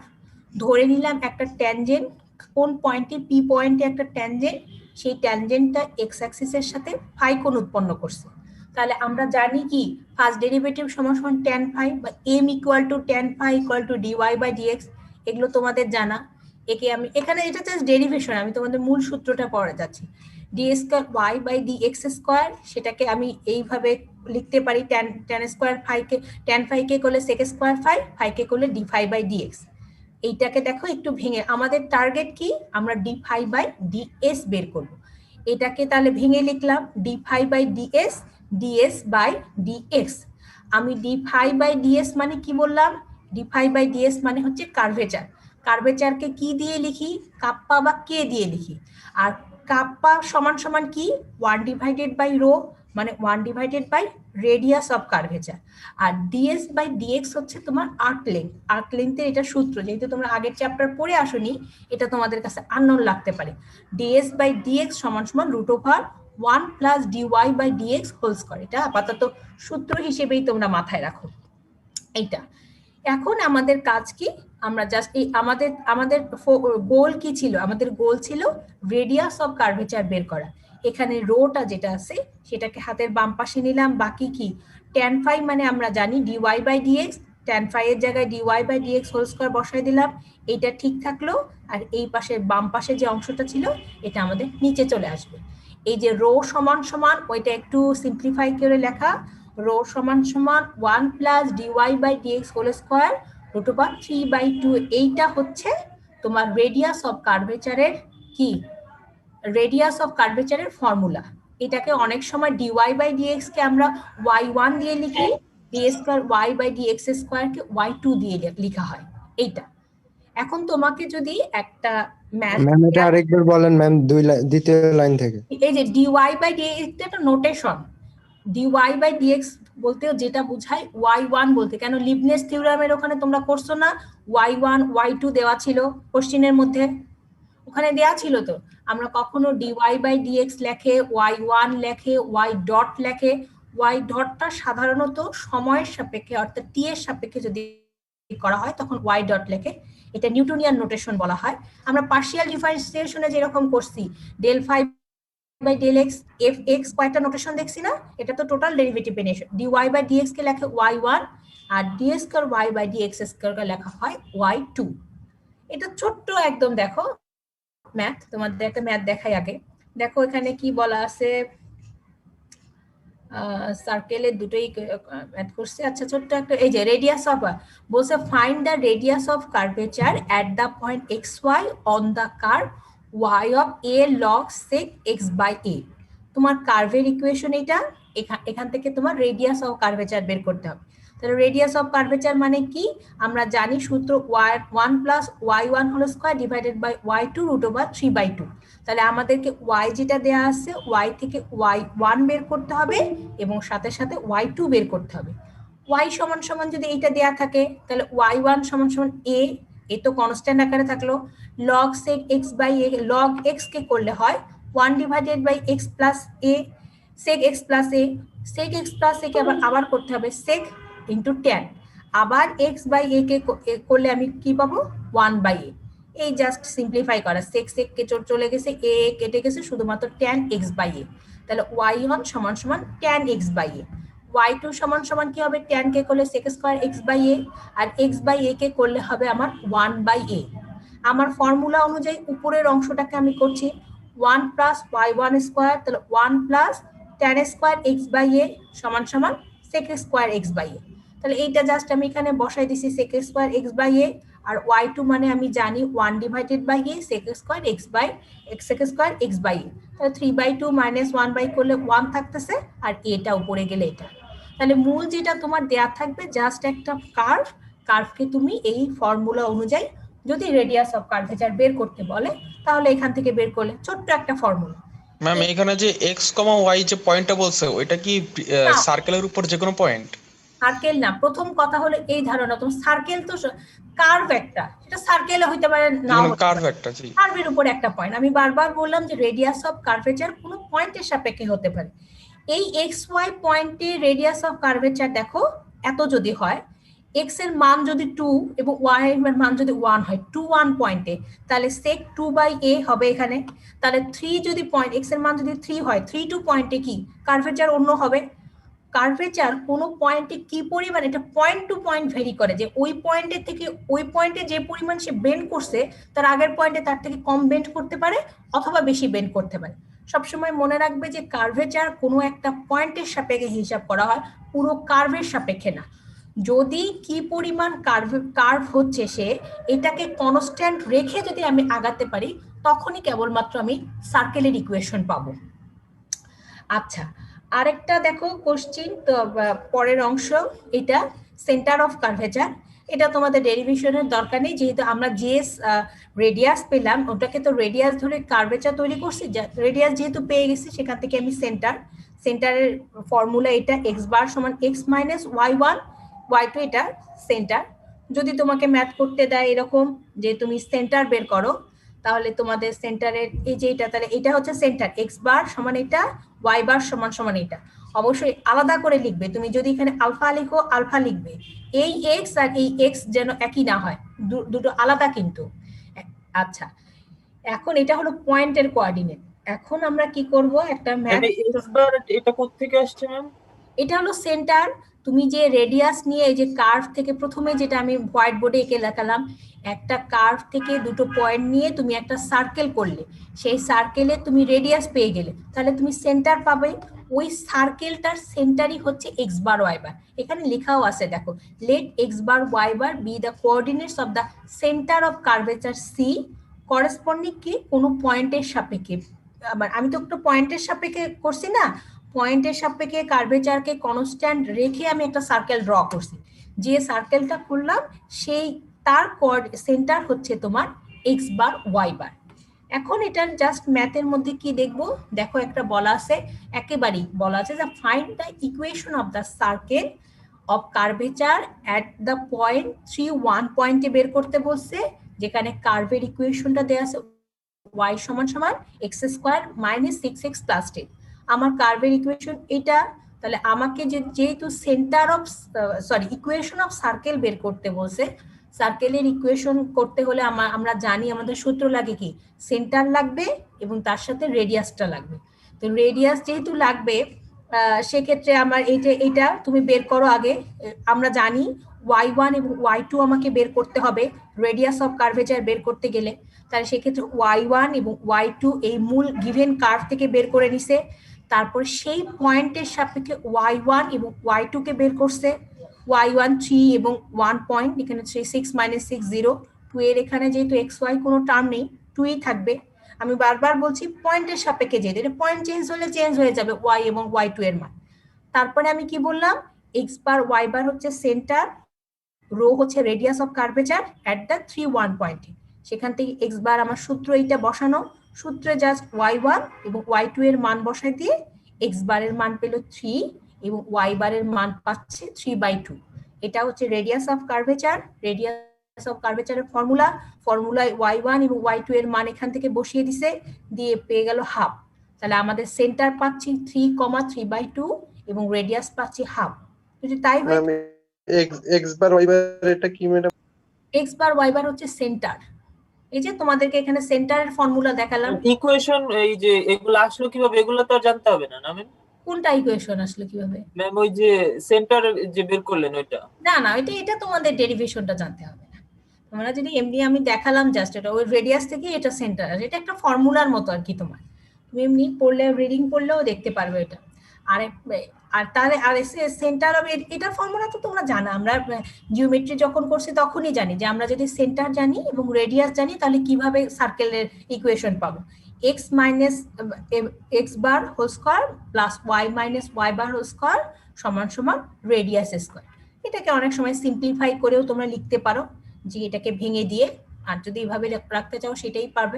ধরে নিলাম একটা ট্যানজেন্ট কোন পয়েন্টে p পয়েন্টে একটা ট্যানজেন্ট, সেই ট্যানজেন্টটা x অ্যাক্সিসের সাথে ফাই কোণ উৎপন্ন করছে। তাহলে আমরা জানি কি ফার্স্ট ডেরিভেটিভ সমান সমান tan phi বা m equal to tan phi equal to dy by dx, এগুলো তোমাদের জানা। একে আমি এখানে এটা জাস্ট ডেরিভেশন, আমি তোমাদের মূল সূত্রটা পড়া যাচ্ছি। D square y by dx square, সেটাকে আমি এইভাবে লিখতে পারি tan স্কয়ার phi কে tan phi কে করলে sec স্কয়ার phi কে করলে d phi বাই dx। এইটাকে দেখো একটু ভেঙে, আমাদের টার্গেট কি আমরা d phi বাই ds বের করব। এটাকে তাহলে ভেঙে লিখলাম d phi by ds, ds by dx। আমি d phi বাই ds মানে কি বললাম, d phi বাই ds মানে হচ্ছে কার্ভেচার। কার্ভেচারকে কি দিয়ে লিখি, কাপ্পা বা কে দিয়ে লিখি। আর কাপ্পা সমান সমান কি 1 ডিভাইডেড বাই রো মানে 1 divided by radius of curvature. আর ds বাই dx হচ্ছে তোমার আর্ক লেন্থ। আর্ক লেন্থের এটা সূত্র, যেহেতু তোমরা আগের চ্যাপ্টার পড়ে আসোনি এটা তোমাদের কাছে আননোন লাগতে পারে। ds বাই dx সমান সমান √1 plus dy by dx whole square. এটা আপাতত সূত্র হিসেবেই তোমরা মাথায় রাখো এইটা। এখন আমাদের কাজ কি, আমরা জাস্ট এই আমাদের গোল কি ছিল, আমাদের গোল ছিল রেডিয়াস অফ কার্ভেচার বের করা। এখানে রোটা যেটা আছে সেটাকে হাতের বাম পাশে নিলাম, বাকি কি tan phi মানে আমরা জানি dy by dx, tan phi এর জায়গায় dy by dx whole square বসাই দিলাম, এইটা ঠিক থাকলো। আর এই পাশে বাম পাশে যে অংশটা ছিল এটা আমাদের নিচে চলে আসবে। এই যে রো সমান সমান ওইটা একটু সিম্পলিফাই করে লেখা, রো সমান সমান 1 plus dy by dx whole square √3/2। এইটা হচ্ছে তোমার রেডিয়াস অফ কার্ভেচারের কি, রেডিয়াস অফ কার্ভেচারের ফর্মুলা। এটাকে অনেক সময় dy বাই dx কে আমরা y1 দিয়ে লিখি, d square y by dx square কে y2 দিয়ে লেখা হয় এইটা। এখন তোমাকে যদি একটা ম্যাথ, ম্যাম এটা আরেকবার বলেন ম্যাম, দ্বিতীয় লাইন থেকে। এই যে dy বাই dx একটা নোটেশন, dy বাই dx বলতেও যেটা বোঝায় y1 বলতে, কেন লিবনিজ থিওরামের ওখানে তোমরা করছো না y1 y2 দেওয়া ছিল কোশ্চেনের মধ্যে, ওখানে দেওয়া ছিল তো। আমরা কখনো dy বাই dx লেখে y1 লেখে y ডট লেখে, y ডটটা সাধারণত সময়ের সাপেক্ষে অর্থাৎ t এর সাপেক্ষে যদি করা হয় তখন y ডট লেখে, এটা নিউটনিয়ান নোটেশন বলা হয়। আমরা পার্শিয়াল ডিফারেন্সিয়েশনে যেরকম করছি del phi by del x fx কয়টা নোটেশন দেখছি না, এটা তো টোটাল ডেরিভেটিভ নিয়ে dy বাই dx কে লেখে y1 আর d square y by dx square কে লেখা হয় y2। এটা ছোট্ট একদম দেখো ম্যাথ, তোমাদের একটা ম্যাথ দেখাই আগে। দেখো এখানে কি বলা আছে, সার্কেলের দুটোই ম্যাথ করছে। আচ্ছা ছোট্ট একটা, এই যে রেডিয়াস অফ বলছে find the radius of curvature at the point xy on the curve y of a log sec x by a। তোমার কার্ভের ইকুয়েশন এটা, এখান থেকে তোমার রেডিয়াস অফ কার্ভেচার বের করতে হবে। তাহলে রেডিয়াস অফ কার্ভেচার মানে কি আমরা জানি সূত্র y1 plus y1 whole square divided by y2 root over 3/2। তাহলে আমাদেরকে y যেটা দেয়া আছে y থেকে y1 বের করতে হবে এবং সাথে সাথে y2 বের করতে হবে। y সমান সমান যদি এইটা দেয়া থাকে তাহলে y1 সমান সমান a, এ তো কনস্ট্যান্ট আকারে থাকলো, log sec x by a, log x কে করলে হয় 1 divided by x plus a, sec x plus a, sec x plus a কে আবার করতে হবে sec ইনটু tan, আবার x বাই a কে করলে আমি কি পাবো 1 বাই a। এই জাস্ট সিম্পলিফাই করা, sec sec কে চলে গেছে, a কেটে গেছে, শুধুমাত্র tan x বাই a। তাহলে y1 সমান সমান tan x by a, y2 সমান সমান কি হবে tan কে করলে sec square x by a, আর x বাই a কে করলে হবে আমার 1 বাই a। আমার ফর্মুলা অনুযায়ী উপরের অংশটাকে আমি করছি 1 প্লাস y1 স্কয়ার, তাহলে 1 plus tan square x by a সমান সমান sec square x by a। তাহলে এইটা জাস্ট আমি এখানে বসাই দিছি sec square x by a, আর y2 মানে আমি জানি 1 divided by a sec square x by sec square x by a। তাহলে 3/2 মাইনাস 1 বাই করলে 1 থাকতেছে, আর এটা উপরে গেলে এটা। তাহলে মূল যেটা তোমার দেয়া থাকবে জাস্ট একটা কার্ভকে তুমি এই ফর্মুলা অনুযায়ী যদি রেডিয়াস অফ কার্ভেচার বের করতে বলে তাহলে এখান থেকে বের করলে ছোট্ট একটা ফর্মুলা। ম্যাম এখানে যে x, y যে পয়েন্টটা বলছে ওইটা কি সার্কেলের উপর যে কোনো পয়েন্ট? সার্কেল না, প্রথম কথা হলো এই ধারণা, তুমি সার্কেল তো কার্ভ একটা, এটা সার্কেলে হইতে পারে না, কার্ভ একটা, জি কার্ভের উপর একটা পয়েন্ট। আমি বারবার বললাম যে রেডিয়াস অফ কার্ভেচার কোনো পয়েন্টের সাপেক্ষে হতে পারে। এই এক্স ওয়াই পয়েন্টে রেডিয়াস অফ কার্ভেচার দেখো এত যদি হয়, x এর মান যদি 2 এবং y এর মান যদি 1 হয়, 2 1 পয়েন্টে, তাহলে sec 2 বাই a হবে এখানে। তাহলে 3 যদি পয়েন্ট, x এর মান যদি 3 হয়, 3 2 পয়েন্টে কি কার্ভেচার অন্য হবে। কার্ভেচার কোন পয়েন্টে কি পরিমাণ, এটা পয়েন্ট টু পয়েন্ট ভেরি করে, যে ওই পয়েন্টের থেকে ওই পয়েন্টে যে পরিমাণ সে বেন্ড করছে তার আগের পয়েন্টে তার থেকে কম বেন্ড করতে পারে অথবা বেশি বেন্ড করতে পারে। সবসময় মনে রাখবে যে কার্ভেচার কোনো একটা পয়েন্টের সাপেক্ষে হিসাব করা হয়, পুরো কার্ভের সাপেক্ষে না। যদি কি পরিমাণ কার্ভ হচ্ছে সে এটাকে কনস্ট্যান্ট রেখে যদি আমি আগাতে পারি তখনই কেবলমাত্র আমি সার্কেলের ইকুয়েশন পাবো। আচ্ছা, আরেকটা দেখো কোশ্চেন, তো পরের অংশ, এটা সেন্টার অফ কার্ভেচার। এটা তোমাদের ডেরিভেশনের দরকার নেই, যেহেতু আমরা যে রেডিয়াস পেলাম ওটাকে তো রেডিয়াস ধরে কার্ভেচার তৈরি করছি, রেডিয়াস যেহেতু পেয়ে গেছি সেখান থেকে আমি সেন্টারের ফর্মুলা এটা x বার সমান x মাইনাস y1 y2, এটা সেন্টার। যদি তোমাকে ম্যাথ করতে দেয় এরকম যে তুমি সেন্টার বের করো, তাহলে তোমাদের সেন্টারের এই যে এটা, তাহলে এটা হচ্ছে সেন্টার, x বার সমান এটা, y বার সমান সমান এটা। অবশ্যই আলাদা করে লিখবে, তুমি যদি এখানে আলফা লিখো আলফা লিখবে, এই x আর এই x যেন একই না হয়, দুটো আলাদা কিন্তু। আচ্ছা, এখন এটা হলো পয়েন্টের কোঅর্ডিনেট। এখন আমরা কি করব, একটা ম্যাথ, এটা কোত্থেকে আসছে ম্যাম? এটা হলো সেন্টার। তুমি যে রেডিয়াস নিয়ে এই যে কার্ভ থেকে প্রথমে যেটা আমি হোয়াইট বোর্ডে এঁকে লেখালাম, একটা কার্ভ থেকে দুটো পয়েন্ট নিয়ে তুমি একটা সার্কেল করলে, সেই সার্কেলে তুমি রেডিয়াস পেয়ে গেলে, তাহলে তুমি সেন্টার পাবে। ওই সার্কেলটার সেন্টারই হচ্ছে এক্স বার ওয়াই বার। এখানে লেখাও আছে দেখো, let x bar y bar be the coordinates of the centre of curvature C corresponding কি কোনো পয়েন্টের সাপেক্ষে। আমি তো একটা পয়েন্টের সাপেক্ষে করছি না, পয়েন্টের সাপেক্ষে কার্ভেচারকে কনস্ট্যান্ট রেখে আমি একটা সার্কেল ড্র করছি, যে সার্কেলটা করলাম সেই তার সেন্টার হচ্ছে তোমার এক্স বার ওয়াই বার। এখন এটার জাস্ট ম্যাথের মধ্যে কি দেখবো, দেখো একটা বলা আছে, একেবারেই বলা আছে যে find the equation of the circle of curvature at the point 3 1 পয়েন্টে বের করতে বলছে, যেখানে কার্ভের ইকুয়েশনটা দেওয়া আছে y সমান সমান x square minus 6x plus 10। আমার কার্ভের ইকুয়েশন এটা, তাহলে আমাকে যেহেতু centre of equation of circle বের করতে বলছে, সার্কেলের ইকুয়েশন করতে হলে আমরা জানি আমাদের সূত্র লাগে কি, সেন্টার লাগবে এবং তার সাথে রেডিয়াসটা লাগবে। তো রেডিয়াস যেহেতু লাগবে সেক্ষেত্রে আমার এটা তুমি বের করো আগে। আমরা জানি y1 এবং y2 আমাকে বের করতে হবে রেডিয়াস অফ কার্ভেচার বের করতে গেলে, তাহলে সেক্ষেত্রে y1 এবং y2 এই মূল গিভেন কার্ভ থেকে বের করে নিছে, তারপর সেই পয়েন্টের সাপেক্ষে y1 এবং y2 কে বের করছে, y1 3 এবং 1 পয়েন্ট, এখানে 3 6 মাইনাস 6 0, 2 এর এখানে যেহেতু xy কোনো টার্ম নেই 2ই থাকবে। আমি বারবার বলছি পয়েন্টের সাপেক্ষে, যেহেতু এটা পয়েন্ট চেঞ্জ হলে চেঞ্জ হয়ে যাবে y এবং y2 এর মান। তারপরে আমি কি বললাম, এক্স বার ওয়াই বার হচ্ছে সেন্টার, রো হচ্ছে radius of curvature at the 3, 1 পয়েন্টে। সেখান থেকে এক্স বার আমার সূত্র এইটা বসানো, সূত্রে জাস্ট y1 এবং y2 এর মান বসাই দিয়ে এক্স বারের মান পেল 3 এবং y বারের মান পাচ্ছে 3/2। এটা হচ্ছে radius of curvature. Radius of কার্ভেচারের ফর্মুলায় y1 এবং y2 এর মান এখান থেকে বসিয়ে দিছে, দিয়ে পেয়ে গেল হাফ। তাহলে আমাদের সেন্টার পাচ্ছি 3,3/2 এবং রেডিয়াস পাচ্ছি হাফ। যদি তাই হয় এক্স বার ওয়াই বার এটা কি ম্যাডাম? এক্স বার ওয়াই বার হচ্ছে সেন্টার। এই যে তোমাদেরকে এখানে সেন্টারের ফর্মুলা দেখালাম। ইকুয়েশন এই যে এগুলো আসলো কিভাবে, এগুলো তো আর জানতে হবে না ম্যাম? কোনটা ইকুয়েশন আসলে কিভাবে? ম্যাম ওই যে সেন্টার যে বের করলেন ওইটা। না এটা তোমাদের ডেরিভেশনটা জানতে হবে না। তোমরা যদি এমনি আমি দেখালাম জাস্ট এটা ওই রেডিয়াস থেকে এটা সেন্টার, এটা একটা ফর্মুলার মতো আর কি। তোমার তুমি এমনি পড়লে রিডিং পড়লেও দেখতে পারবে এটা। আর তাহলে আর সেন্টার অফ এটা ফর্মুলা তো তোমরা জানো, আমরা জিওমেট্রি যখন করছি তখনই জানি যে আমরা যদি সেন্টার জানি এবং রেডিয়াস জানি তাহলে কিভাবে সার্কেলের ইকুয়েশন পাবো। x minus x bar whole square plus y minus y bar whole square সমান সমান রেডিয়াস স্কয়ার। এটাকে অনেক সময় সিম্পলিফাই করেও তোমরা লিখতে পারো, যে এটাকে ভেঙে দিয়ে, আর যদি এইভাবে রাখতে চাও সেটাই পারবে।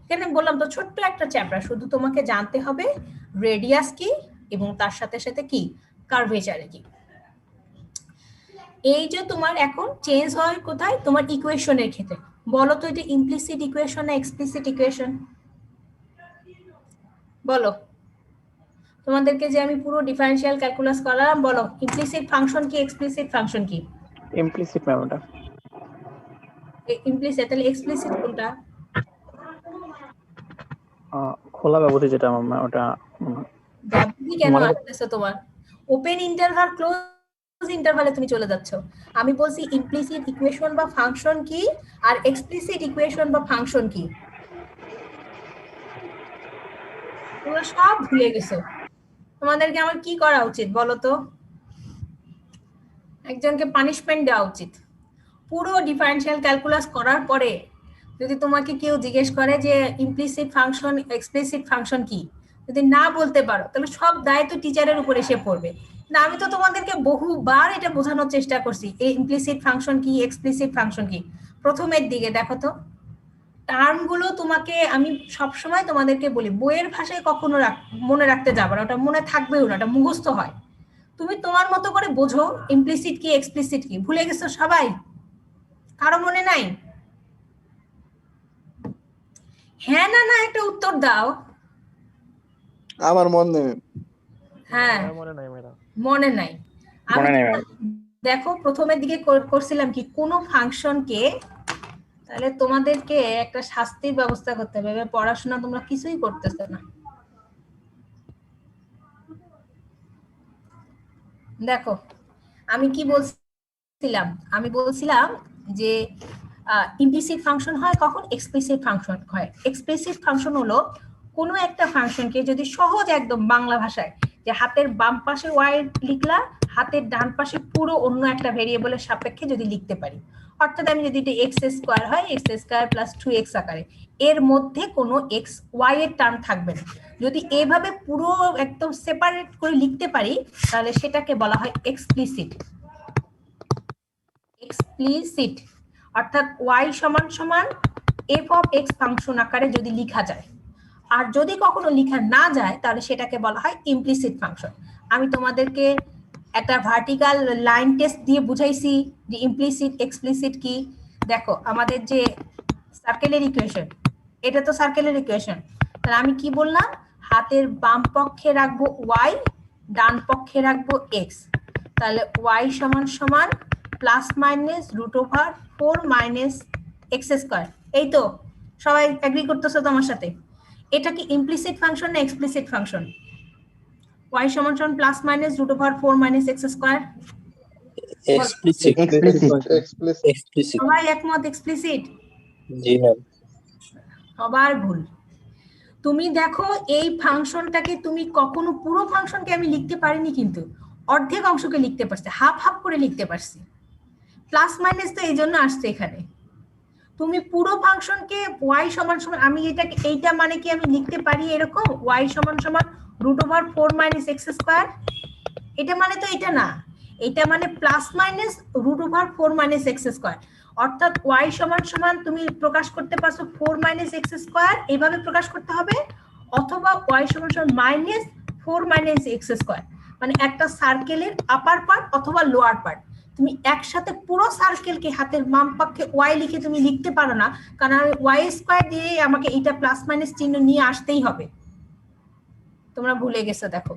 এখানে বললাম তো ছোট্ট একটা চ্যাপ্টার, শুধু তোমাকে জানতে হবে রেডিয়াস কি এবং তার সাথে সাথে কি কার্ভেচার কি। এই যে তোমার এখন চেঞ্জ হয় কোথায়, তোমার ইকুয়েশনের ক্ষেত্রে। বলো তো এটা ইমপ্লিসিট ইকুয়েশন না এক্সপ্লিসিট ইকুয়েশন? বলো তোমাদেরকে যে আমি পুরো ডিফারেনশিয়াল ক্যালকুলাস করালাম, বলো ইমপ্লিসিট ফাংশন কি এক্সপ্লিসিট ফাংশন কি? ইমপ্লিসিট ম্যাম ওটা। ইমপ্লিসিট, তাহলে এক্সপ্লিসিট কোনটা? খোলা ব্যবধি যেটা ম্যাম ওটা। ব্যবধি কেন আসতেছে তোমার? ওপেন ইন্টারভাল ক্লোজ ইন্টারভালে তুমি চলে যাচ্ছ। আমি বলছি ইমপ্লিসিট ইকুয়েশন বা ফাংশন কি আর এক্সপ্লিসিট ইকুয়েশন বা ফাংশন কি। তোমরা সব ভুলে গেছো। তোমাদেরকে আমার কি করা উচিত বলো তো? একজনকে পানিশমেন্ট দেওয়া উচিত। পুরো ডিফারেনশিয়াল ক্যালকুলাস করার পরে যদি তোমাকে কেউ জিজ্ঞেস করে যে ইমপ্লিসিট ফাংশন এক্সপ্লিসিট ফাংশন কি, যদি না বলতে পারো তাহলে সব দায়িত্ব টিচারের উপর এসে পড়বে। না, আমি তো তোমাদেরকে বহুবার এটা বোঝানোর চেষ্টা করছি এই ইমপ্লিসিট ফাংশন কি এক্সপ্লিসিট ফাংশন কি। প্রথমের দিকে দেখো তো টার্মগুলো তোমাকে আমি সবসময় তোমাদেরকে বলি বইয়ের ভাষায় কখনো মনে রাখতে যাবে না, ওটা মনে থাকবেও না, ওটা মুখস্থ হয়। তুমি তোমার মতো করে বোঝো ইমপ্লিসিট কি এক্সপ্লিসিট কি। ভুলে গেছো সবাই? কারো মনে নাই? হ্যাঁ না একটা উত্তর দাও। আমার মন নেই। হ্যাঁ মনে নাই ম্যাডাম। মনে নাই। মনে নেই ম্যাম। দেখো প্রথমের দিকে করছিলাম কি কোন ফাংশনকে, তাহলে তোমাদেরকে একটা শাস্তির ব্যবস্থা করতে হবে। এবার পড়াশোনা তোমরা কিছুই করতেছো না। দেখো আমি কি বলছিলাম, আমি বলছিলাম যে ইমপ্লিসিট ফাংশন হয় কখন, এক্সপ্লিসিট ফাংশন হয়। এক্সপ্লিসিট ফাংশন হলো কোনো একটা ফাংশনকে যদি সহজ একদম বাংলা ভাষায়, যে হাতের বাম পাশে ওয়াই লিখলা, হাতের ডান পাশে পুরো অন্য একটা ভেরিয়েবলের সাপেক্ষে যদি লিখতে পারি, অর্থাৎ আমি যদি এটা এক্স স্কোয়ার হয় এক্স স্কোয়ার প্লাস 2x আকারে, এর মধ্যে কোনো এক্স ওয়াই এর টার্ম থাকবে না। যদি এইভাবে পুরো একদম সেপারেট করে লিখতে পারি তাহলে সেটাকে বলা হয় এক্সপ্লিসিট। এক্সপ্লিসিট অর্থাৎ y সমান সমান f অফ x ফাংশন আকারে যদি লেখা যায়। আর যদি কখনো লেখা না যায় তাহলে সেটাকে বলা হয় ইমপ্লিসিট ফাংশন। আমি তোমাদেরকে একটা ভার্টিক্যাল লাইন টেস্ট দিয়ে বুঝাইছি যে ইমপ্লিসিট এক্সপ্লিসিট কি। দেখো আমাদের যে সার্কেলের ইকুয়েশন, এটা তো সার্কেলের ইকুয়েশন, তাহলে আমি কি বললাম, হাতের বাম পক্ষে রাখবো y, ডান পক্ষে রাখবো x, তাহলে y সমান সমান plus minus √4 minus x square. এই তো সবাই এগ্রি করতেছো তো আমার সাথে? এটা কি ইমপ্লিসিট ফাংশন না এক্সপ্লিসিট ফাংশন? y সমান সমান plus minus √4 minus x square. Explicit. Explicit. সবাই একমত এক্সপ্লিসিট? জি ম্যাম। সবার ভুল। তুমি দেখো এই ফাংশনটাকে তুমি কখনো পুরো ফাংশনকে আমি লিখতে পারিনি, কিন্তু অর্ধেক অংশকে লিখতে পারছি, হাফ হাফ করে লিখতে পারছি। প্লাস মাইনাস তো এই জন্য আসছে এখানে। তুমি পুরো ফাংশনকে y সমান সমান, আমি এটাকে এইটা মানে কি আমি লিখতে পারি এরকম y সমান সমান √4 মাইনাস এক্স স্কোয়ার, এটা মানে তো এটা না। এটা মানে প্লাস মাইনাস √4 - x², অর্থাৎ y সমান সমান তুমি প্রকাশ করতে পারছো 4 - x², এইভাবে প্রকাশ করতে হবে, অথবা y সমান সমান -4 - x², মানে একটা সার্কেলের আপার পার্ট অথবা লোয়ার পার্ট। তুমি একসাথে পুরো সার্কেলকে হাতের বাম পক্ষে y লিখে তুমি লিখতে পারো না, কারণ y² দিয়ে আমাকে এটা প্লাস মাইনাস চিহ্ন নিয়ে আসতেই হবে। তোমরা ভুলে গেছো। দেখো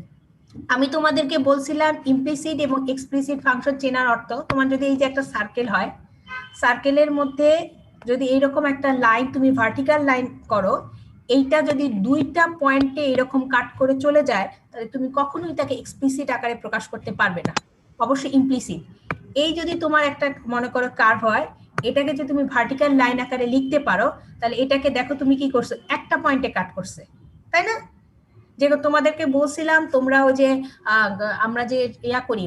আমি তোমাদেরকে বলছিলাম ইমপ্লিসিট এবং এক্সপ্লিসিট ফাংশন চেনার অর্থ। তোমার যদি এই যে একটা সার্কেল হয়, সার্কেলের মধ্যে যদি এইরকম একটা লাইন তুমি ভার্টিক্যাল লাইন করো, এইটা যদি দুইটা পয়েন্টে এরকম কাট করে চলে যায়, তাহলে তুমি কখনোই তাকে এক্সপ্লিসিট আকারে প্রকাশ করতে পারবে না, অবশ্যই ইমপ্লিসিট। এই যদি তোমার একটা মনে করো কার্ভ হয়, এটাকে যদি তুমি ভার্টিক্যাল লাইন আকারে লিখতে পারো, তাহলে এটাকে দেখো তুমি কি করছো, একটা পয়েন্টে কাট করছে, তাই না? যে তোমাদেরকে বলছিলাম তোমরা ওই যে আমরা যে ইয়া করি,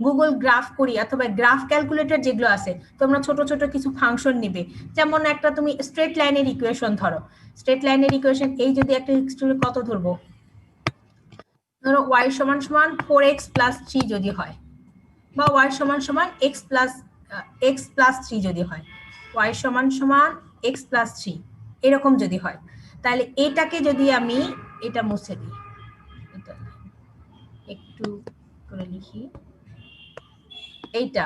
গুগল গ্রাফ করি অথবা গ্রাফ ক্যালকুলেটর যেগুলো আছে, তোমরা ছোট ছোট কিছু ফাংশন নিবে। যেমন একটা তুমি স্ট্রেট লাইনের ইকুয়েশন ধরো, স্ট্রেট লাইনের ইকুয়েশন এই যদি একটা কত ধরবো, ধরো y সমান সমান 4x + 3 যদি হয়, বা y সমান সমান x + 3 যদি হয়, y সমান সমান x + 3 এরকম যদি হয়, তাহলে এটাকে যদি আমি এটা মুছে দিই, এটা একটু করে লিখি, এইটা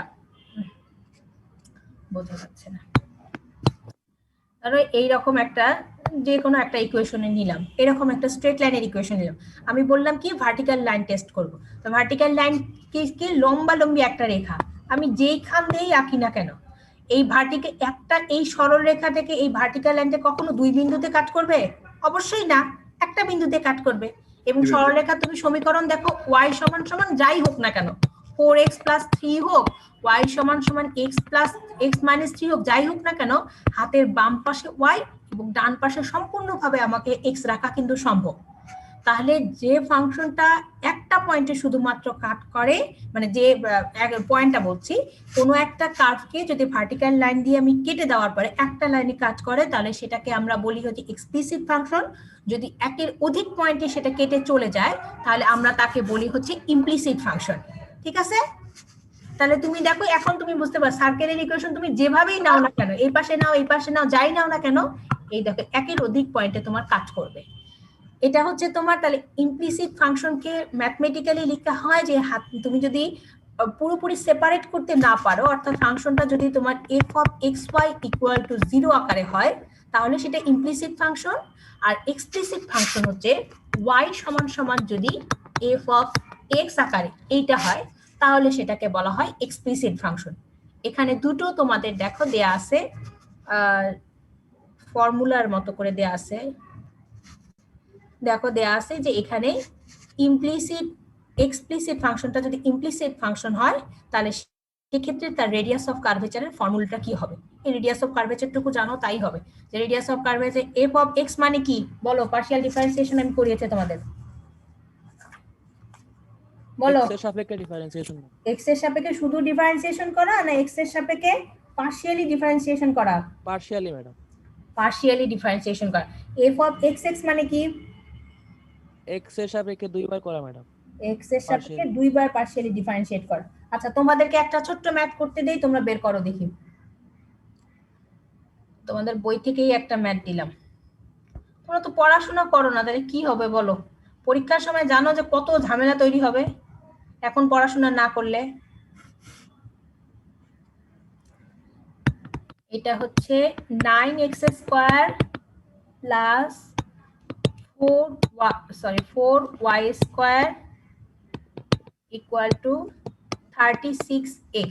বোঝা যাচ্ছে না, ধরো এইরকম একটা যে কোনো একটা ইকুয়েশনে নিলাম, এরকম একটা স্ট্রেট লাইনের ইকুয়েশন নিলাম। আমি বললাম কি ভার্টিক্যাল লাইন টেস্ট করব। তো ভার্টিক্যাল লাইন কি লম্বা লম্বি একটা রেখা, আমি যেইখান দিয়েই আঁকি না কেন, এই ভার্টিক্যাল একটা এই সরল রেখা থেকে এই ভার্টিক্যাল লাইনটা কখনো দুই বিন্দুতে কাট করবে? অবশ্যই না, একটা বিন্দুতে কাট করবে। এবং সরল রেখা তুমি সমীকরণ দেখো, y সমান সমান যাই হোক না কেন, 4x + 3 হোক, y সমান সমান x - 3 হোক, যাই হোক না কেন, হাতের বাম পাশে y এবং ডান পাশে সম্পূর্ণভাবে আমাকে x রাখা কিন্তু সম্ভব। তাহলে যে ফাংশনটা একটা পয়েন্টে শুধুমাত্র কাট করে, মানে যে পয়েন্টটা বলছি, কোনো একটা কার্ভকে যদি ভার্টিক্যাল লাইন দিয়ে আমি কেটে দেওয়ার পরে একটা লাইনে কাট করে, তাহলে সেটাকে আমরা বলি হচ্ছে এক্সপ্লিসিট ফাংশন। যদি একের অধিক পয়েন্টে সেটা কেটে চলে যায়, তাহলে আমরা তাকে বলি হচ্ছে ইমপ্লিসিট ফাংশন। ঠিক আছে? তাহলে তুমি দেখো এখন তুমি বুঝতে পারো সার্কেলের ইকুয়েশন তুমি যেভাবেই নাও না কেন, এই পাশে নাও এই পাশে নাও, যাই নাও না কেন, এই দেখো একের অধিক পয়েন্টে তোমার কাজ করবে। এটা হচ্ছে তোমার, তাহলে ইমপ্লিসিট ফাংশনকে ম্যাথমেটিক্যালি লেখা হয় যে তুমি যদি পুরোপুরি সেপারেট করতে না পারো, অর্থাৎ ফাংশনটা যদি তোমার f(x, y) = 0 আকারে হয়, তাহলে সেটা ইমপ্লিসিট ফাংশন। আর এক্সপ্লিসিট ফাংশন হচ্ছে y সমান সমান যদি f(x) আকারে এইটা হয়, তাহলে সেটাকে বলা হয় এক্সপ্লিসিট ফাংশন। এখানে দুটো তোমাদের দেখো দেয়া আছে, ফর্মুলার মতো করে দেয়া আছে, দেখো দেয়া আছে যে এখানে ইমপ্লিসিট এক্সপ্লিসিট ফাংশনটা যদি ইমপ্লিসিট ফাংশন হয়, তাহলে সেক্ষেত্রে তার রেডিয়াস অফ কার্ভেচারের ফর্মুলাটা কি হবে। এই রেডিয়াস অফ কার্ভেচারটুকু জানো তাই হবে, যে রেডিয়াস অফ কার্ভেচার f(x) মানে কি বলো, পার্শিয়াল ডিফারেন্সিয়েশন আমি করিয়েছি তোমাদের, বলো। x এর সাপেক্ষে ডিফারেন্সিয়েশন, x এর সাপেক্ষে শুধু ডিফারেন্সিয়েশন করা না x এর সাপেক্ষে পার্শিয়ালি ডিফারেন্সিয়েশন করা? পার্শিয়ালি ম্যাডাম, পার্শিয়ালি ডিফারেন্সিয়েশন করা। f(x) মানে কি? x এর সাপেক্ষে দুইবার করা ম্যাডাম, x এর সাপেক্ষে দুইবার পার্শিয়ালি ডিফারেন্সিয়েট করা। আচ্ছা তোমাদেরকে একটা ছোট্ট ম্যাথ করতে দেই, তোমরা বের করো দেখি। তোমাদের বই থেকেই একটা ম্যাথ দিলাম, তোমরা তো পড়াশোনা করো না, তাহলে কি হবে বলো? পরীক্ষার সময় জানো যে কত ঝামেলা তৈরি হবে এখন পড়াশোনা না করলে। এটা হচ্ছে 9x² + 4y² = 36x।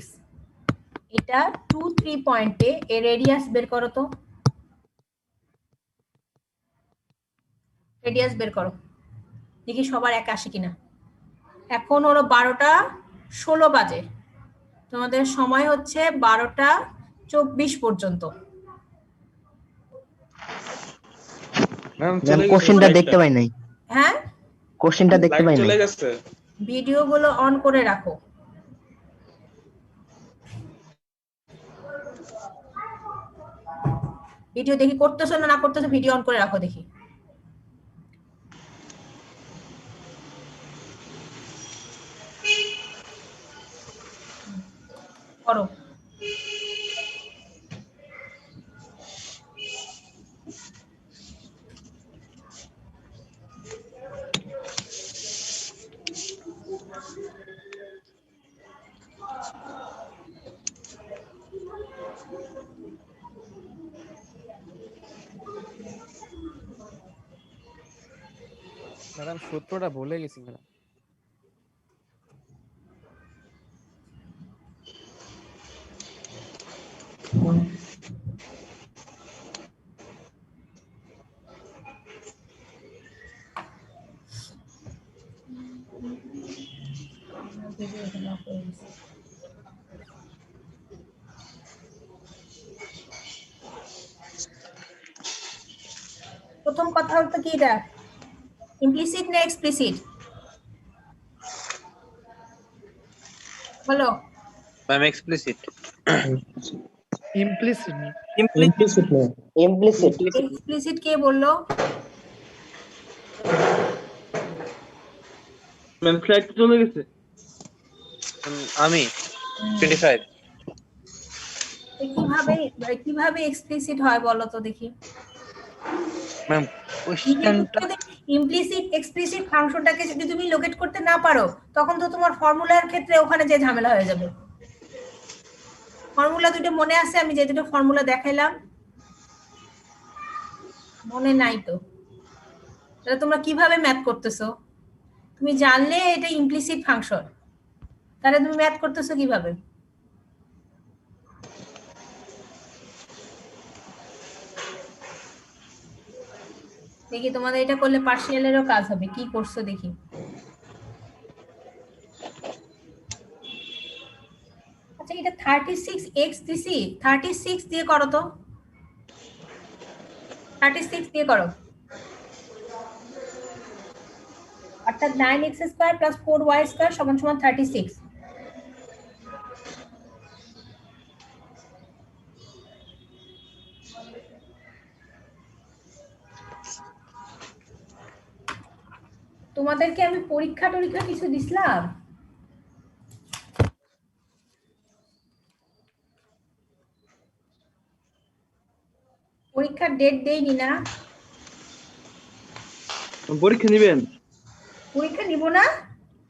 এটা 2, 3 পয়েন্টে এর রেডিয়াস বের করো তো, রেডিয়াস বের করো দেখি সবার এক আসে কিনা। এখন হলো 12টা 16 বাজে, তোমাদের সময় হচ্ছে 12টা 24 পর্যন্ত। কোশ্চেনটা দেখতে পাই নাই, হ্যাঁ কোশ্চেনটা দেখতে পাই নাই। ভিডিওগুলো অন করে রাখো। ভিডিও দেখি করতেছো না করতেছো, ভিডিও অন করে রাখো দেখি। করো। ম্যাডাম সূত্রটা ভুলে গেছি ম্যাডাম। প্রথম কথা হতো কি, এটা ইমপ্লিসিট না এক্সপ্লিসিট বলো। Ma'am explicit. ইমপ্লিসিট ইমপ্লিসিট না, ইমপ্লিসিট। এক্সপ্লিসিট কে বললো? ম্যাম ফ্লাইট চলে গেছে। আমি 25। কিভাবে কিভাবে এক্সপ্লিসিট হয় বলো তো দেখি। ম্যাম কোশ্চেনটা ইমপ্লিসিট এক্সপ্লিসিট ফাংশনটাকে যদি তুমি লোকেট করতে না পারো, তখন তো তোমার ফর্মুলার ক্ষেত্রে ওখানে যে ঝামেলা হয়ে যাবে। ফর্মুলা দুটো মনে আছে? আমি যে দুটো ফর্মুলা দেখাইলাম, মনে নাই তো? তাহলে তোমরা কিভাবে ম্যাথ করতেছো? তুমি জানলে এটা ইমপ্লিসিট ফাংশন, তাহলে তুমি ম্যাথ করতেছো কিভাবে? দেখি তোমাদের এটা করলে পার্শিয়ালেরও কাজ হবে। কি করছো দেখি। আচ্ছা, এটা 36x দিছি, 36 দিয়ে করো তো। 36 দিয়ে করো, অর্থাৎ 9x² + 4y² = 36। তোমাদেরকে আমি পরীক্ষা কিছু দিছিলাম? পরীক্ষার ডেট দেইনি না? পরীক্ষা নেবেন? পরীক্ষা নিব না?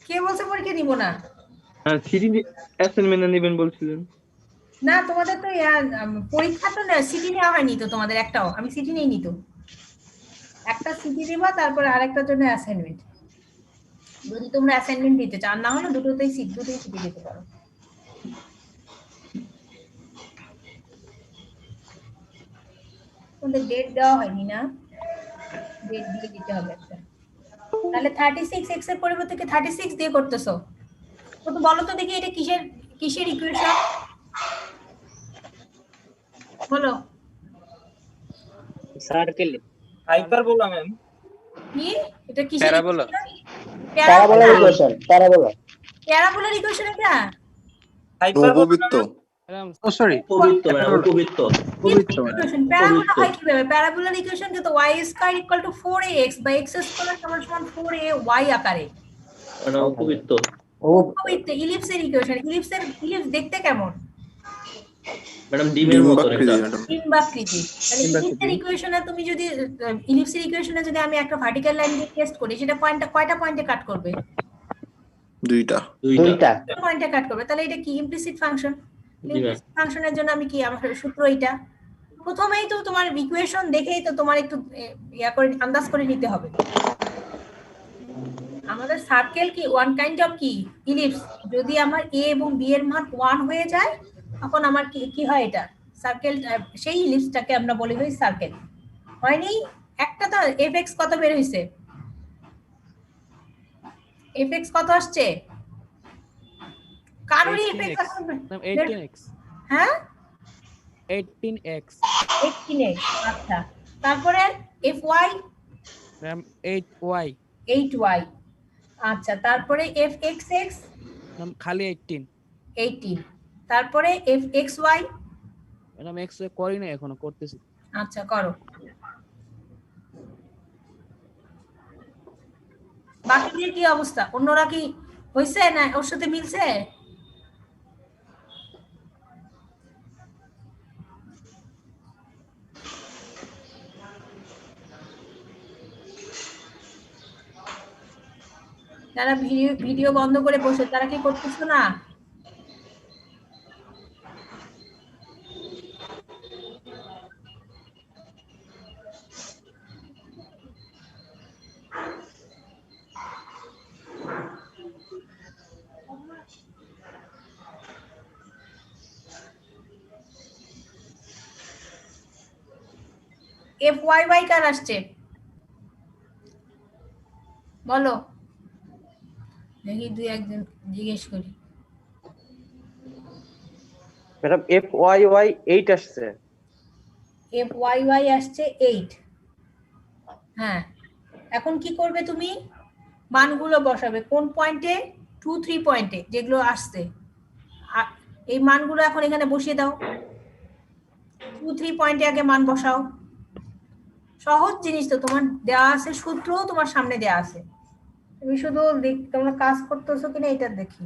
কে বলছে পরীক্ষা নিব না? হ্যাঁ, সিটি অ্যাসাইনমেন্ট নেবেন বলছিলেন। না, তোমাদের তো পরীক্ষা তো না, সিটি নেওয়া হয়নি তো তোমাদের একটাও। আমি সিটি নেইনি তো। একটা সিটি দিবা, তারপরে আরেকটার জন্য অ্যাসাইনমেন্ট। যদি তোমরা অ্যাসাইনমেন্ট দিতে চাও, না হলে দুটোতেই সিটি দিতে পারো। তোমাদের ডেট দেওয়া হয়নি না? ডেট দিয়ে দিতে হবে একটা। তাহলে 36x এর পরিবর্তে কি 36 দিয়ে করতেছো? তো বলো তো দেখি, এটা কিসের ইকুয়েশন বলো। Circle hyperbola ma'am. কি এটা? কিসের প্যারাবোলা। প্যারাবোলার ইকুয়েশন, প্যারাবোলার ইকুয়েশন এটা? উপবৃত্ত। ম্যাডাম ও সরি, উপবৃত্ত ম্যাডাম, উপবৃত্ত। ইকুয়েশন প্যারাবোলা হয় কিভাবে? প্যারাবোলার ইকুয়েশন কিন্তু y² = 4ax বা x² = 4ay আকারে। ম্যাডাম উপবৃত্ত। উপবৃত্ত ইলিপসের ইকুয়েশন। ইলিপস দেখতে কেমন? ম্যাডাম ডিমের মতো এটা। ডিম্বাকৃতি। তাহলে ইলিপসের ইকুয়েশনে তুমি যদি ইলিপসের ইকুয়েশনে যদি আমি একটা ভার্টিক্যাল লাইন দিয়ে টেস্ট করি, সেটা কয়টা পয়েন্টে কাট করবে? দুইটা। পয়েন্টে কাট করবে। তাহলে এটা কি ইমপ্লিসিট ফাংশন? ইমপ্লিসিট ফাংশনের জন্য আমি কি, আমার সূত্র এটা। প্রথমেই তো তোমার ইকুয়েশন দেখেই তো তোমার একটু করে আন্দাজ করে নিতে হবে। আমাদের সার্কেল কি ওয়ান কাইন্ড অফ কি ইলিপস। যদি আমার a এবং b এর মান 1 হয়ে যায়, তখন আমার কি হয়? এটা সার্কেল। সেই ইলিপসটাকে আমরা বলি হই সার্কেল। হয়নি? একটা তো fx কত বের হইছে? fx কত আসছে? কারোরই fx আসবে? 18x। হ্যাঁ, 18x 18x। আচ্ছা, তারপরে fy ম্যাম 8y 8y। আচ্ছা, তারপরে fxx ম্যাম খালি 18। 18। তারপরে fxy। ম্যাডাম x করি না, এখনো করতেছি। আচ্ছা, করো। বাকিদের কি অবস্থা? অন্যরা কি হইছে না ওর সাথে মিলছে? যারা ভিডিও বন্ধ করে বসে তারা কি করতেছো না? FYY কার আসছে বলো, দেখি দুই একজন জিজ্ঞেস করি। ম্যাডাম FYY 8 আসছে। FYY আসছে 8। হ্যাঁ, এখন কি করবে তুমি? মানগুলো বসাবে কোন পয়েন্টে? 2, 3 পয়েন্টে যেগুলো আসছে এই মানগুলো এখন এখানে বসিয়ে দাও। 2, 3 পয়েন্টে আগে মান বসাও। সহজ জিনিস তো, তোমার দেওয়া আছে সূত্রও তোমার সামনে দেওয়া আছে, তুমি শুধু তোমরা কাজ করতেছো কিনা এটা দেখি।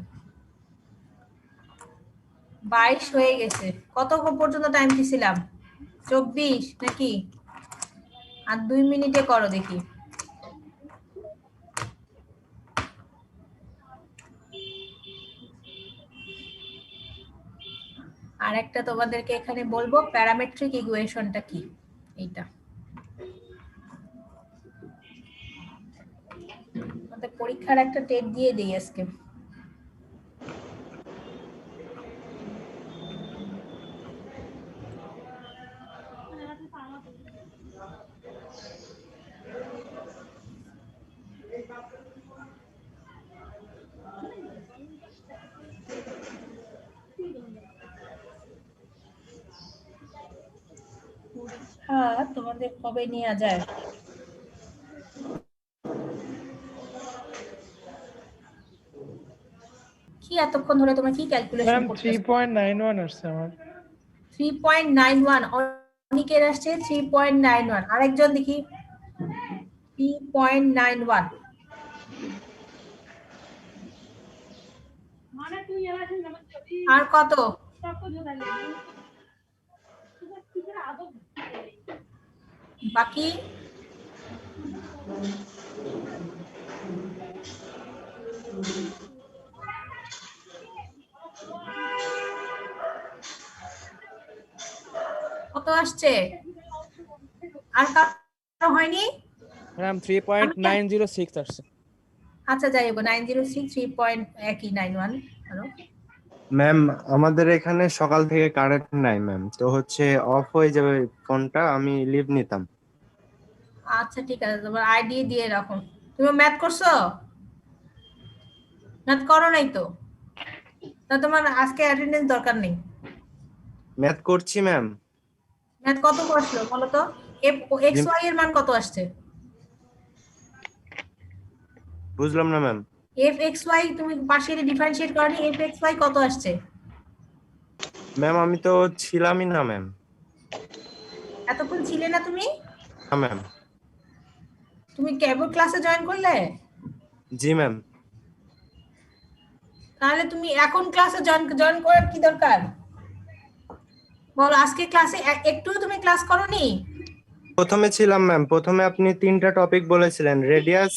22 হয়ে গেছে। কত পর্যন্ত টাইম দিছিলাম? 24 নাকি? আর 2 মিনিটে করো দেখি। আর একটা তোমাদেরকে এখানে বলবো প্যারামেট্রিক ইকুয়েশনটা কি, এইটা আমাদের পরীক্ষার একটা টেট দিয়ে দিই আজকে। তোমাদের কবে নেওয়া যায়? কি এতক্ষণ ধরে তোমরা কি ক্যালকুলেশন ম্যাম করছো? 3.91 আসছে আমার। 3.91 অনিকের আসছে 3.91। আরেকজন দেখি 3.91। আর কত? বাকি কত আসছে? আর কারো হয়নি? ম্যাম 3.906 আসছে। আচ্ছা যাই হোক, 906 3.91। ম্যাম আমাদের এখানে সকাল থেকে কারেন্ট নাই ম্যাম, তো হচ্ছে অফ হয়ে যাবে ফোনটা, আমি লিভ নিতাম। আচ্ছা ঠিক আছে, তোমার আইডি দিয়ে রাখো। তুমি ম্যাথ করছো? ম্যাথ করো নাই তো? তা তোমার আজকে অ্যাটেন্ডেন্স দরকার নেই। ম্যাথ করছি ম্যাম। ম্যাথ কত আসলো বলো তো? xy এর মান কত আসছে? বুঝলাম না ম্যাম। fxy তুমি পাশে ডিফারেন্সিয়েট করনি, fxy কত আসছে? ম্যাম আমি তো ছিলামই না ম্যাম। এতক্ষণ ছিলে না তুমি? হ্যাঁ ম্যাম। তুমি কেবল ক্লাসে জয়েন করলে? জি ম্যাম। তাহলে তুমি এখন ক্লাসে জয়েন করার কি দরকার বলো? আজকে ক্লাসে একটু তুমি ক্লাস করোনি? প্রথমে ছিলাম ম্যাম, প্রথমে আপনি 3টা টপিক বলেছিলেন, radius,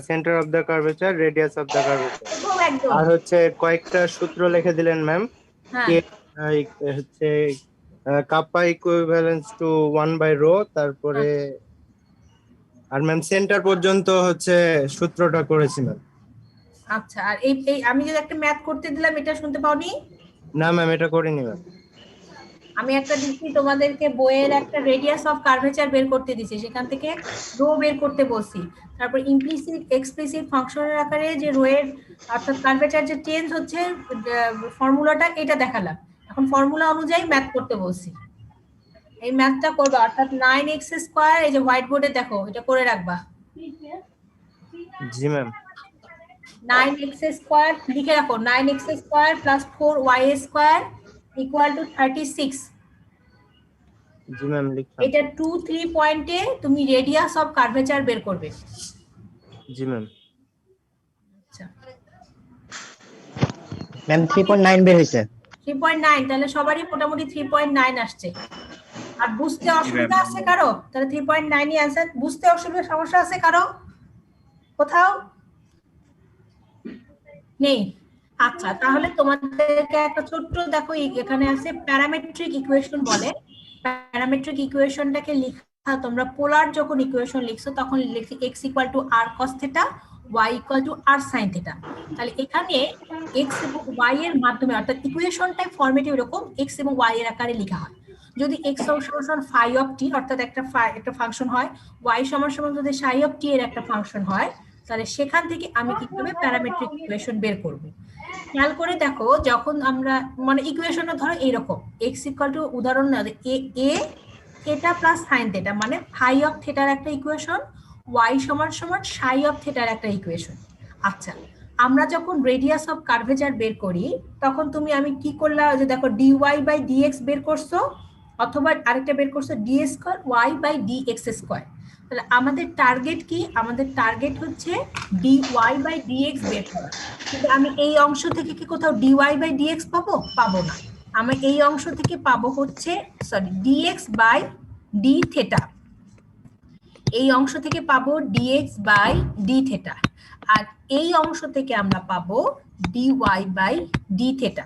centre of the curvature, radius of the curvature, একদম। আর হচ্ছে কয়েকটা সূত্র লিখে দিলেন ম্যাম। হ্যাঁ হচ্ছে কাপ্পা ইকুইভ্যালেন্স টু 1/ρ, তারপরে আর ম্যাম সেন্টার পর্যন্ত হচ্ছে সূত্রটা করেছি ম্যাম। আচ্ছা, আর এই আমি যদি একটা ম্যাথ করতে দিলাম এটা শুনতে পাওনি? না ম্যাম এটা করিনি ম্যাম। আমি একটা দিচ্ছি তোমাদেরকে, বইয়ের একটা রেডিয়াস অফ কার্ভেচার বের করতে দিছি, সেখান থেকে রো বের করতে বলছি। তারপর ইমপ্লিসিট এক্সপ্লিসিট ফাংশনের আকারে যে রো এর অর্থাৎ কার্ভেচার যে চেঞ্জ হচ্ছে ফর্মুলাটা এটা দেখালাম। এখন ফর্মুলা অনুযায়ী ম্যাথ করতে বলছি, এই ম্যাথটা করবা। অর্থাৎ 9x², এই যে হোয়াইট বোর্ডে দেখো এটা করে রাখবা। জি ম্যাম। 9x² লিখে রাখো, 9x² + 4y² = 36। জি ম্যাম লিখলাম। এটা 2, 3 পয়েন্টে তুমি রেডিয়াস অফ কার্ভেচার বের করবে। জি ম্যাম। আচ্ছা ম্যাম 3.9 বের হইছে। 3.9, তাহলে সবারই মোটামুটি 3.9 আসছে। আর বুঝতে অসুবিধা আছে কারো? তাহলে 3.9ই आंसर। বুঝতে অসুবিধা সমস্যা আছে কারো কোথাও? নেই। আচ্ছা, তাহলে তোমাদেরকে একটা ছোট্ট দেখো এখানে আছে প্যারামেট্রিক ইকুয়েশন বলে। প্যারামেট্রিক ইকুয়েশনটাকে লেখা তোমরা পোলার যখন ইকুয়েশন লিখছো তখন লিখছি x equal to r cos theta, y equal to r sin theta. তাহলে এখানে x এবং y এর মাধ্যমে অর্থাৎ ইকুয়েশনটাই ফরম্যাটে এরকম x এবং y এর আকারে লেখা হয়। যদি x সমান phi অফ t অর্থাৎ একটা ফাংশন হয়, y সমান যদি psi অফ t এর একটা ফাংশন হয়, তাহলে সেখান থেকে আমি কি করব প্যারামেট্রিক ইকুয়েশন বের করব। খেয়াল করে দেখো যখন আমরা মানে ইকুয়েশনটা ধরো এইরকম x ইকুয়াল টু উদাহরণ a theta plus sin theta মানে phi অফ থিটার একটা ইকুয়েশন, y সমান psi অফ থিটার একটা ইকুয়েশন। আচ্ছা, আমরা যখন রেডিয়াস অফ কার্ভেচার বের করি তখন আমি কি করলাম যে দেখো dy বাই dx বের করছো অথবা আরেকটা বের করছো d square y by dx square. তাহলে আমাদের টার্গেট কি? আমাদের টার্গেট হচ্ছে dy বাই dx বের করা। কিন্তু আমি এই অংশ থেকে কি কোথাও dy বাই dx পাবো না। আমি এই অংশ থেকে পাবো হচ্ছে dx বাই d থিটা, এই অংশ থেকে পাবো dx বাই d থিটা, আর এই অংশ থেকে আমরা পাবো dy বাই d থিটা।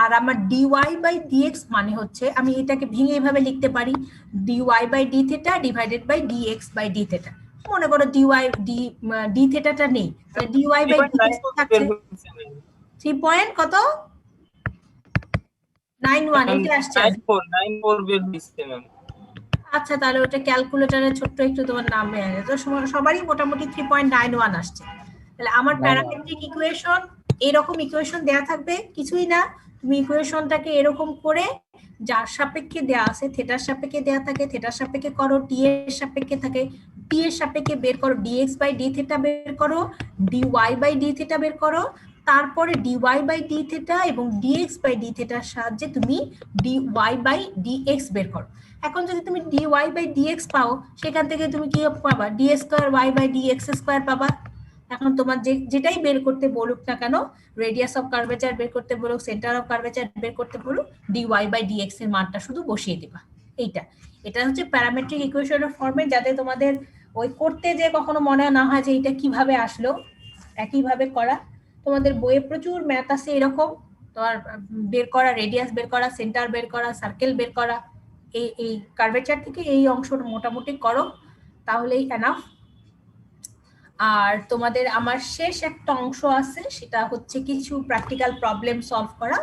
আর আমার dy বাই dx মানে হচ্ছে আমি এটাকে ভেঙে এভাবে লিখতে পারি dy by d theta divided by dx by d theta. মনে করো d থিটাটা নেই, তাহলে dy বাই dx থাকছে 3 পয়েন্ট কত 91 এটা আসছে 94 বের হইছে ম্যাম। আচ্ছা, তাহলে ওটা ক্যালকুলেটরে ছোট্ট একটু তোমার নাম তো সবারই মোটামুটি 3.91 আসছে। তাহলে আমার প্যারামেট্রিক ইকুয়েশন এরকম ইকুয়েশন দেয়া থাকবে, কিছুই না, তুমি ইকুয়েশনটাকে এরকম করে যার সাপেক্ষে দেয়া আছে থিটার সাপেক্ষে দেয়া থাকে থিটার সাপেক্ষে করো, টি এর সাপেক্ষে থাকে টি এর সাপেক্ষে বের করো, dx বাই d থিটা বের করো, dy বাই d থিটা বের করো, তারপরে dy বাই d থিটা এবং dx বাই d থিটার সাহায্যে তুমি dy বাই dx বের করো। এখন যদি তুমি dy বাই dx পাও সেখান থেকে তুমি কি পাবা d square y by dx square পাবা। এখন তোমার যেটাই বের করতে বলুক না কেন, রেডিয়াস অফ কার্ভেচার বের করতে বলুক, সেন্টার অফ কার্ভেচার বের করতে বলুক, dy বাই dx এর মানটা শুধু বসিয়ে দিবা। এটা হচ্ছে প্যারামেট্রিক ইকুয়েশনের ফর্মেট, যাতে তোমাদের ওই করতে যে কখনো মনে না হয় যে এটা কিভাবে আসলো। একইভাবে করা তোমাদের বইয়ে প্রচুর ম্যাথ আছে এরকম, তোমার বের করা রেডিয়াস বের করা, সেন্টার বের করা, সার্কেল বের করা, এই কার্ভেচার থেকে এই অংশটা মোটামুটি করো তাহলেই এনাফ। আর তোমাদের আমার শেষ একটা অংশ আছে, সেটা হচ্ছে কিছু প্র্যাকটিক্যাল প্রবলেম সলভ করা।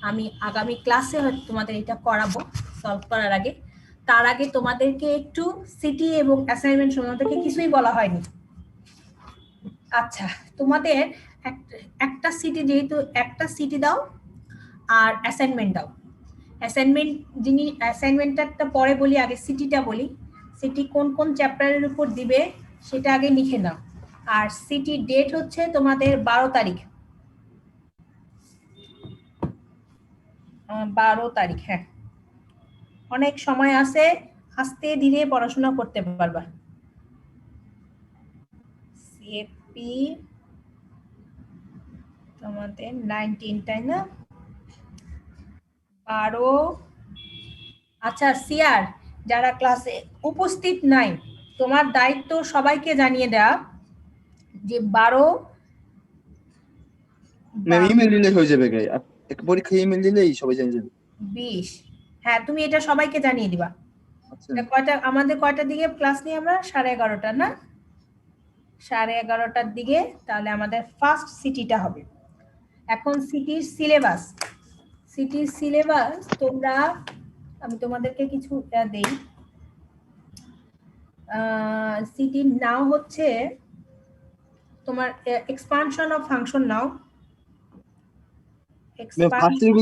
আমি আগামী ক্লাসে হয়তো তোমাদের এটা করাবো সলভ করার আগে। তার আগে তোমাদেরকে একটু সিটি এবং অ্যাসাইনমেন্ট তোমাদেরকে কিছুই বলা হয়নি। আচ্ছা, তোমাদের একটা সিটি, যেহেতু একটা সিটি দাও আর অ্যাসাইনমেন্ট দাও। অ্যাসাইনমেন্টটা পরে বলি, আগে সিটিটা বলি। সিটি কোন কোন চ্যাপ্টারের উপর দিবে সেটা আগে লিখে নাও। আর সিটি ডেট হচ্ছে তোমাদের 12 তারিখ, 12 তারিখ। হ্যাঁ, অনেক সময় আছে, আস্তে ধীরে পড়াশোনা করতে পারবা। সিএপি তোমাদের 19 তাই না? 12। আচ্ছা সিআর, যারা ক্লাসে উপস্থিত নাই তোমার দায়িত্ব সবাইকে জানিয়ে দেওয়া যে 12 ম্যাম ইমেল দিলে হয়ে যাবে গাই, এক পরীক্ষা ইমেল দিলেই সবাই জেনে যাবে। 20। হ্যাঁ, তুমি এটা সবাইকে জানিয়ে দিবা। আচ্ছা আমাদের কয়টার দিকে ক্লাস নিয়ে আমরা 11:30 না 11:30টার দিকে, তাহলে আমাদের ফার্স্ট সিটিটা হবে। এখন সিটির সিলেবাস তোমরা, আমি তোমাদেরকে কিছু দেই। সিটির নাও হচ্ছে তোমার expansion of function now. First এর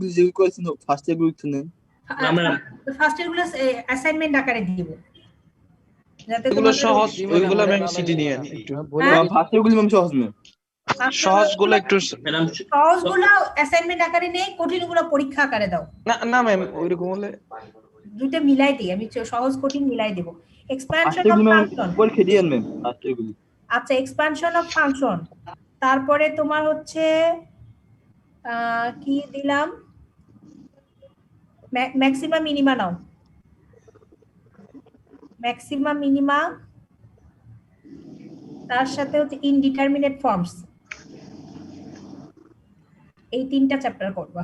গুলো যে কোয়েশ্চেন ফার্স্ট এর গুলো নেন, ফার্স্ট এর গুলো অ্যাসাইনমেন্ট আকারে দিব, যাতে এগুলো সহজ, ওইগুলো ম্যাম সিটি নিয়ে একটু ফার্স্ট এর গুলো ম্যাম সহজ ম্যাম, সহজগুলো একটু ম্যাডাম সহজগুলো অ্যাসাইনমেন্ট আকারে নেই, কঠিনগুলো পরীক্ষা আকারে দাও। না ম্যাম ওইরকম হলে দুটো মিলাই দিই, আমি সহজ কঠিন মিলাই দেব। এক্সপানশন অফ ফাংশন পরীক্ষা দিয়েন ম্যাম ফার্স্ট এর গুলো। আচ্ছা, এক্সপানশন অফ ফাংশন, তারপরে তোমার হচ্ছে কি দিলাম, ম্যাক্সিমা মিনিমা নাও। ম্যাক্সিমা মিনিমা, তার সাথে হচ্ছে ইনডিটারমিনেট ফর্মস। এই 3টা চ্যাপ্টার করবা,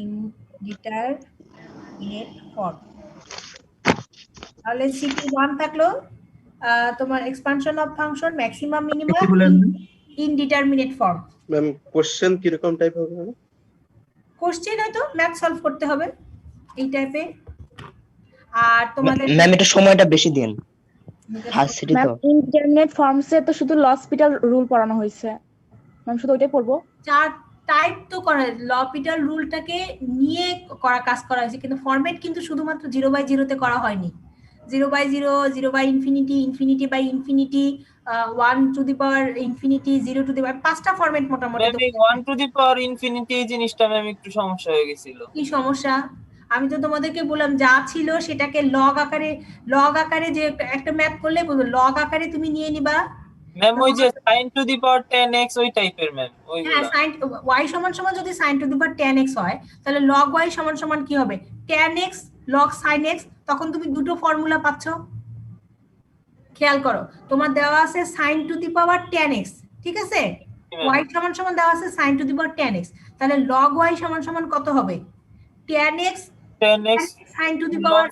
ইনডিটারমিনেট ফর্ম। তাহলে সিটি 1 থাকলো তোমার expansion of function, maximum minimum, indeterminate form. Ma'am question কি রকম টাইপ হবে? কোশ্চেন হয়তো ম্যাথ সলভ করতে হবে এই টাইপে। আর তোমাদের ম্যাম এটা সময়টা বেশি দিন, ফার্স্ট সিটি ম্যাম তো। ইন্টারনেট ফর্মসে তো শুধু লসপিটাল রুল পড়ানো হয়েছে, ম্যাম শুধু ওইটাই পড়বো। চার টাইপ তো করা, লপিটাল রুলটাকে নিয়ে কাজ করা হয়েছে, কিন্তু ফরম্যাট কিন্তু শুধুমাত্র 0/0 তে করা হয়নি। 0/0, zero by infinity, infinity by infinity, 1 to the power infinity, 0 to the power, 5টা ফরম্যাট মোটামুটি। ম্যাম এই 1 টু দি পাওয়ার ইনফিনিটি এই জিনিসটা ম্যাম একটু সমস্যা হয়ে গেছিল। কি সমস্যা? আমি তো তোমাদেরকে বললাম যা ছিল সেটাকে লগ আকারে যে একটা ম্যাথ করলে লগ আকারে তুমি নিয়ে নিবা। ম্যাম ওই যে sin two the power 10x ওই টাইপের ম্যাম ওইগুলা। হ্যাঁ, sin y সমান সমান যদি sin two the power 10x হয়, তাহলে log y সমান সমান কি হবে? 10x log sin x। তখন তুমি দুটো ফর্মুলা পাচ্ছ। খেয়াল করো, তোমার দেওয়া আছে sin two the power 10x, ঠিক আছে? y সমান সমান দেওয়া আছে sin two the power 10x, তাহলে log y সমান সমান কত হবে? 10x sin two the power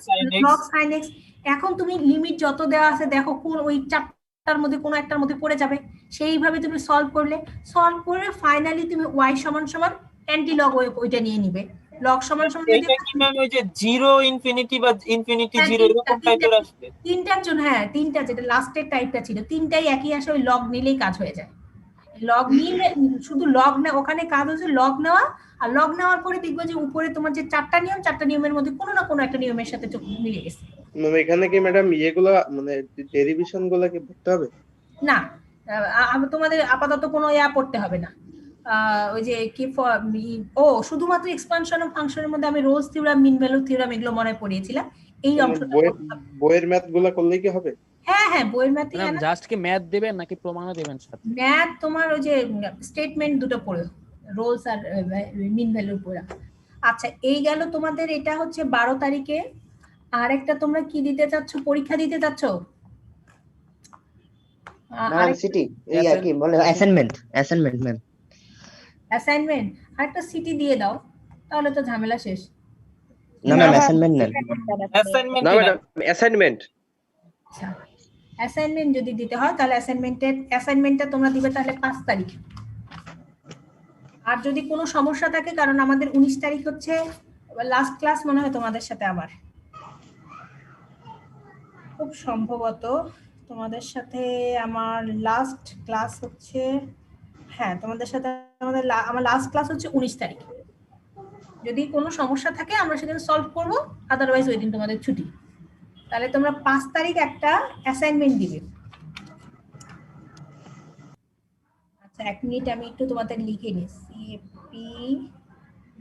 log sin x। এখন তুমি লিমিট যত দেওয়া আছে দেখো কোন ওই চারটার মধ্যে কোনো একটার মধ্যে পড়ে যাবে, সেইভাবে তুমি সলভ করে ফাইনালি তুমি y সমান সমান অ্যান্টি লগ ওইটা নিয়ে নিবে। লগ সমান সমান এটা কি ম্যাম ওই যে 0 ইনফিনিটি বা ইনফিনিটি 0 এরকম টাইপের আসবে? তিনটার জন্য, হ্যাঁ তিনটা, যেটা লাস্টের টাইপটা ছিল তিনটাই একই আসে, ওই লগ নিলেই কাজ হয়ে যায়। লগ নিলে শুধু লগ না, ওখানে কাজ হচ্ছে লগ নেওয়া, আর লগ নেওয়ার পরে দেখবো যে উপরে তোমার যে চারটা নিয়মের মধ্যে কোনো না কোনো একটা নিয়মের সাথে চোখ মিলে গেছে। ম্যাম এখানে কি ম্যাডাম ইয়েগুলা মানে ডেরিভেশন গুলা কি পড়তে হবে? না, তোমাদের আপাতত কোনো পড়তে হবে না। ওই যে কি শুধুমাত্র এক্সপানশন অফ ফাংশনের মধ্যে আমি Rolle's theorem, mean value theorem এগুলো মনে পড়িয়েছিলাম। এই অংশটা বইয়ের ম্যাথ গুলা করলেই কি হবে? হ্যাঁ বইয়ের ম্যাথে ম্যাম জাস্ট কি ম্যাথ দিবেন নাকি প্রমাণও দিবেন সাথে? ম্যাথ তোমার ওই যে স্টেটমেন্ট দুটো পড়ো, রোলস আর মিন ভ্যালু পড়া। আচ্ছা, এই গেল তোমাদের, এটা হচ্ছে 12 তারিখে। আর একটা তোমরা কি দিতে চাচ্ছ, পরীক্ষা দিতে চাচ্ছ? সিটি এই আর কি বলে অ্যাসাইনমেন্ট ম্যাম। অ্যাসাইনমেন্ট আর একটা সিটি দিয়ে দাও, তাহলে তো ঝামেলা শেষ। না ম্যাম অ্যাসাইনমেন্ট নেন। অ্যাসাইনমেন্ট না ম্যাডাম অ্যাসাইনমেন্ট। আচ্ছা, অ্যাসাইনমেন্ট যদি দিতে হয় তাহলে অ্যাসাইনমেন্টটা তোমরা দিবে তাহলে 5 তারিখ। আর যদি কোনো সমস্যা থাকে, কারণ আমাদের 19 তারিখ হচ্ছে লাস্ট ক্লাস মনে হয় তোমাদের সাথে, আবার খুব সম্ভবত তোমাদের সাথে আমার লাস্ট ক্লাস হচ্ছে, হ্যাঁ তোমাদের সাথে আমার লাস্ট ক্লাস হচ্ছে 19 তারিখ। যদি কোনো সমস্যা থাকে আমরা সেখানে সলভ করবো, আদারওয়াইজ ওই দিন তোমাদের ছুটি। তাহলে তোমরা 5 তারিখ একটা অ্যাসাইনমেন্ট দিবে। আচ্ছা, 1 মিনিট আমি একটু তোমাদের লিখে নিই। সিএপি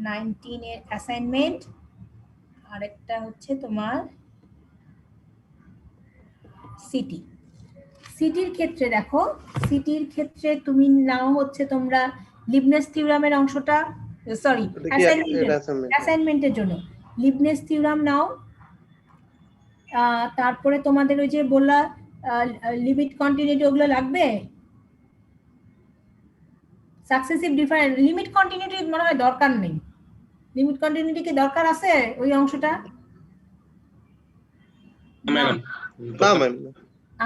19 এর অ্যাসাইনমেন্ট, আর একটা হচ্ছে তোমার সিটির ক্ষেত্রে দেখো, সিটির ক্ষেত্রে তুমি নাও হচ্ছে তোমরা লিবনেস থিওরামের অংশটা, সরি অ্যাসাইনমেন্টের জন্য লিবনেস থিওরাম নাও। তারপরে তোমাদের ওই যে বললা লিমিট কন্টিনিউটি, ওগুলো লাগবে। সাকসেসিভ ডিফারেন্স, লিমিট কন্টিনিউটি মনে হয় দরকার নেই। লিমিট কন্টিনিউটি কি দরকার আছে ওই অংশটা? ম্যাম না ম্যাম।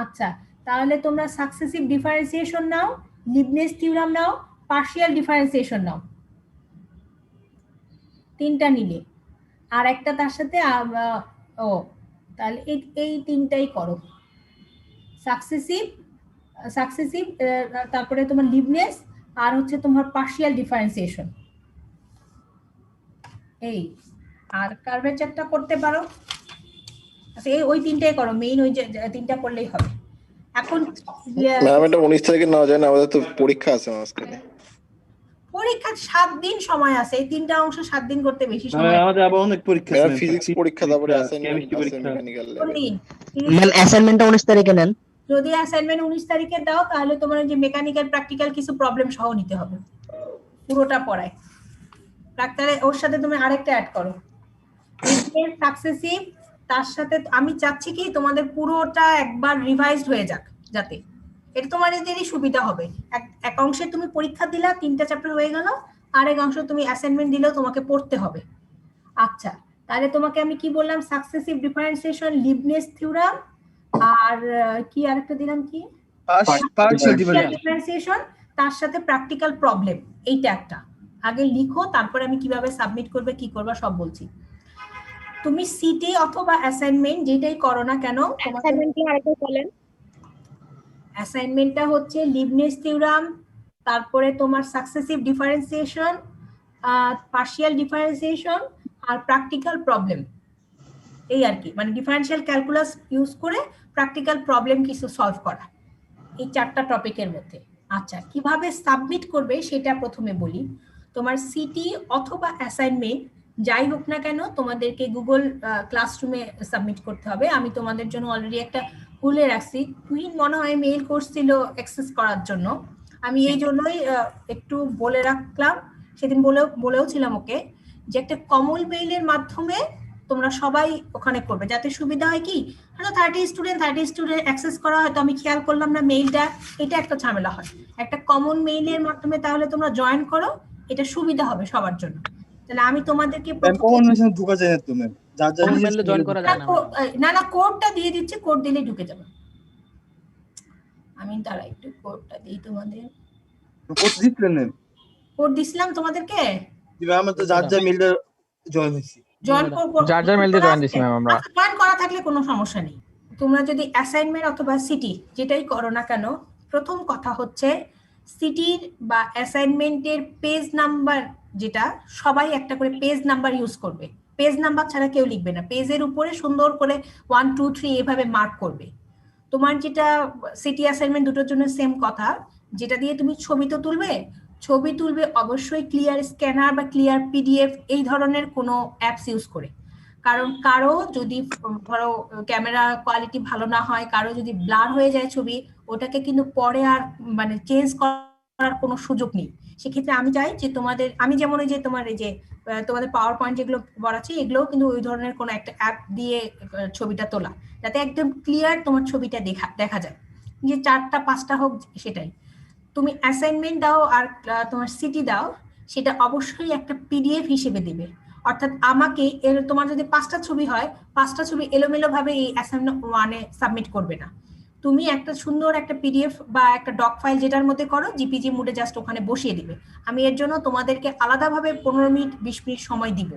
আচ্ছা, তাহলে তোমরা সাকসেসিভ ডিফারেন্সিয়েশন নাও, লিবনেস থিওরাম নাও, পার্শিয়াল ডিফারেন্সিয়েশন নাও, তিনটা নিলে। আর একটা তার সাথে তাহলে এই তিনটাই করো, সাকসেসিভ, তারপরে তোমার লিবনেস, আর হচ্ছে তোমার পার্শিয়াল ডিফারেন্সিয়েশন। এই আর কার্ভেচারটা করতে পারো। আচ্ছা, ওই তিনটাই করো, মেইন ওই যে তিনটা করলেই হবে। এখন ম্যাম এটা 19 তারিখে নেওয়া যায় না, আমাদের তো পরীক্ষা আছে মাঝখানে। পরীক্ষার 7 দিন সময় আছে, এই তিনটা অংশ 7 দিন করতে বেশি সময়। আমাদের আবার অনেক পরীক্ষা আছে, ফিজিক্স পরীক্ষা, তারপরে অ্যাসাইনমেন্ট আছে, মেকানিক্যাল ম্যাম অ্যাসাইনমেন্টটা 19 তারিখে নেন। যদি অ্যাসাইনমেন্ট 19 তারিখে দাও, তাহলে তোমার যে মেকানিক্যাল প্র্যাকটিক্যাল কিছু প্রবলেম সহ নিতে হবে, পুরোটা পড়ায়। তাহলে ওর সাথে তুমি আরেকটা অ্যাড করো, সাকসেসিভ। তার সাথে আমি চাচ্ছি কি তোমাদের পুরোটা একবার রিভাইজড হয়ে যাক, যাতে এটা তোমাদেরই সুবিধা হবে। এক অংশে তুমি পরীক্ষা দিলা, 3টা চ্যাপ্টার হয়ে গেল, আরেক অংশ তুমি অ্যাসাইনমেন্ট দিলেও তোমাকে পড়তে হবে। আচ্ছা, তাহলে তোমাকে আমি কি বললাম, সাকসেসিভ ডিফারেন্সিয়েশন, লিবনিজ থিওরাম, আর কি আরেকটা দিলাম কি, পার্শিয়াল ডিফারেন্সিয়েশন, তার সাথে প্র্যাকটিক্যাল প্রবলেম। এইটা একটা আগে লিখো, তারপরে আমি কিভাবে সাবমিট করবে কি করবা সব বলছি। তুমি সিটি অথবা অ্যাসাইনমেন্ট যেটাই করো না কেন, অ্যাসাইনমেন্টটা হচ্ছে লিবনিজ থিওরাম, তারপরে তোমার সাকসেসিভ ডিফারেন্সিয়েশন, পার্শিয়াল ডিফারেন্সিয়েশন, আর প্র্যাকটিক্যাল প্রবলেম। এই আর কি, মানে ডিফারেন্সিয়াল ক্যালকুলাস ইউজ করে প্র্যাকটিক্যাল প্রবলেম কিছু সলভ করা, এই 4টা টপিকের মধ্যে। আচ্ছা, কিভাবে সাবমিট করবে সেটা প্রথমে বলি। তোমার সিটি অথবা অ্যাসাইনমেন্ট যাই হোক না কেন তোমাদেরকে গুগল ক্লাসরুমে সাবমিট করতে হবে। আমি তোমাদের জন্য অলরেডি একটা খুলে রাখছি, তুহিন মনে হয় মেইল করছিল অ্যাক্সেস করার জন্য, আমি এই জন্যই একটু বলে রাখলাম। সেদিন বলেও ছিলাম ওকে যে একটা কমন মেইলের মাধ্যমে তোমরা সবাই ওখানে করবে, যাতে সুবিধা হয় কি, হয়তো 30 স্টুডেন্ট অ্যাক্সেস করা, হয়তো আমি খেয়াল করলাম না মেইলটা, এটা একটা ঝামেলা হয়। একটা কমন মেইলের মাধ্যমে তাহলে তোমরা জয়েন করো, এটা সুবিধা হবে সবার জন্য। তাহলে আমি তোমাদেরকে ঢোকা যায় না, তুমি জয়েন করা যায় না। না কোডটা দিয়ে দিচ্ছি, কোড দিলে ঢুকে যাবে। আমি তারা একটু কোডটা দিই তোমাদের। কোড দিছিলাম তোমাদেরকে, আমরা তো যার মেইলটা জয়েন হইছি, যার মেইল দিয়ে জয়েন দিছি ম্যাম আমরা। জয়েন করা থাকলে কোনো সমস্যা নেই। তোমরা যদি অ্যাসাইনমেন্ট অথবা সিটি যেটাই করো না কেন, প্রথম কথা হচ্ছে সিটির বা অ্যাসাইনমেন্টের পেজ নাম্বার, যেটা সবাই একটা করে পেজ নাম্বার ইউজ করবে। পেজ নাম্বার ছাড়া কেউ লিখবে না, পেজের উপরে সুন্দর করে 1 2 3 এভাবে মার্ক করবে। তোমার যেটা সিটি অ্যাসাইনমেন্ট দুটোর জন্য সেম কথা, যেটা দিয়ে তুমি ছবি তুলবে অবশ্যই ক্লিয়ার স্ক্যানার বা ক্লিয়ার পিডিএফ এই ধরনের কোনো অ্যাপস ইউজ করে। কারণ কারো যদি ধরো ক্যামেরা কোয়ালিটি ভালো না হয়, কারো যদি ব্লার হয়ে যায় ছবি, ওটাকে কিন্তু পরে আর মানে চেঞ্জ করার কোনো সুযোগ নেই। সেক্ষেত্রে আমি চাই যে আমি যেমন ওই যে তোমাদের পাওয়ার পয়েন্ট যেগুলো বলাচ্ছি, এগুলোও কিন্তু ওই ধরনের কোনো একটা অ্যাপ দিয়ে ছবিটা তোলা, যাতে একদম ক্লিয়ার তোমার ছবিটা দেখা যায়, যে 4টা 5টা হোক সেটাই। তুমি অ্যাসাইনমেন্ট দাও আর তোমার সিটি দাও, সেটা অবশ্যই একটা পিডিএফ হিসেবে দিবে। অর্থাৎ আমাকে তোমার যদি 5টা ছবি হয়, 5টা ছবি এলোমেলো ভাবে এই অ্যাসাইনমেন্ট 1-এ সাবমিট করবে না। তুমি একটা সুন্দর একটা পিডিএফ বা একটা ডক ফাইল যেটার মধ্যে করো, জিপিজি মোডে জাস্ট ওখানে বসিয়ে দিবে। আমি এর জন্য তোমাদেরকে আলাদাভাবে 15 মিনিট 20 মিনিট সময় দিব,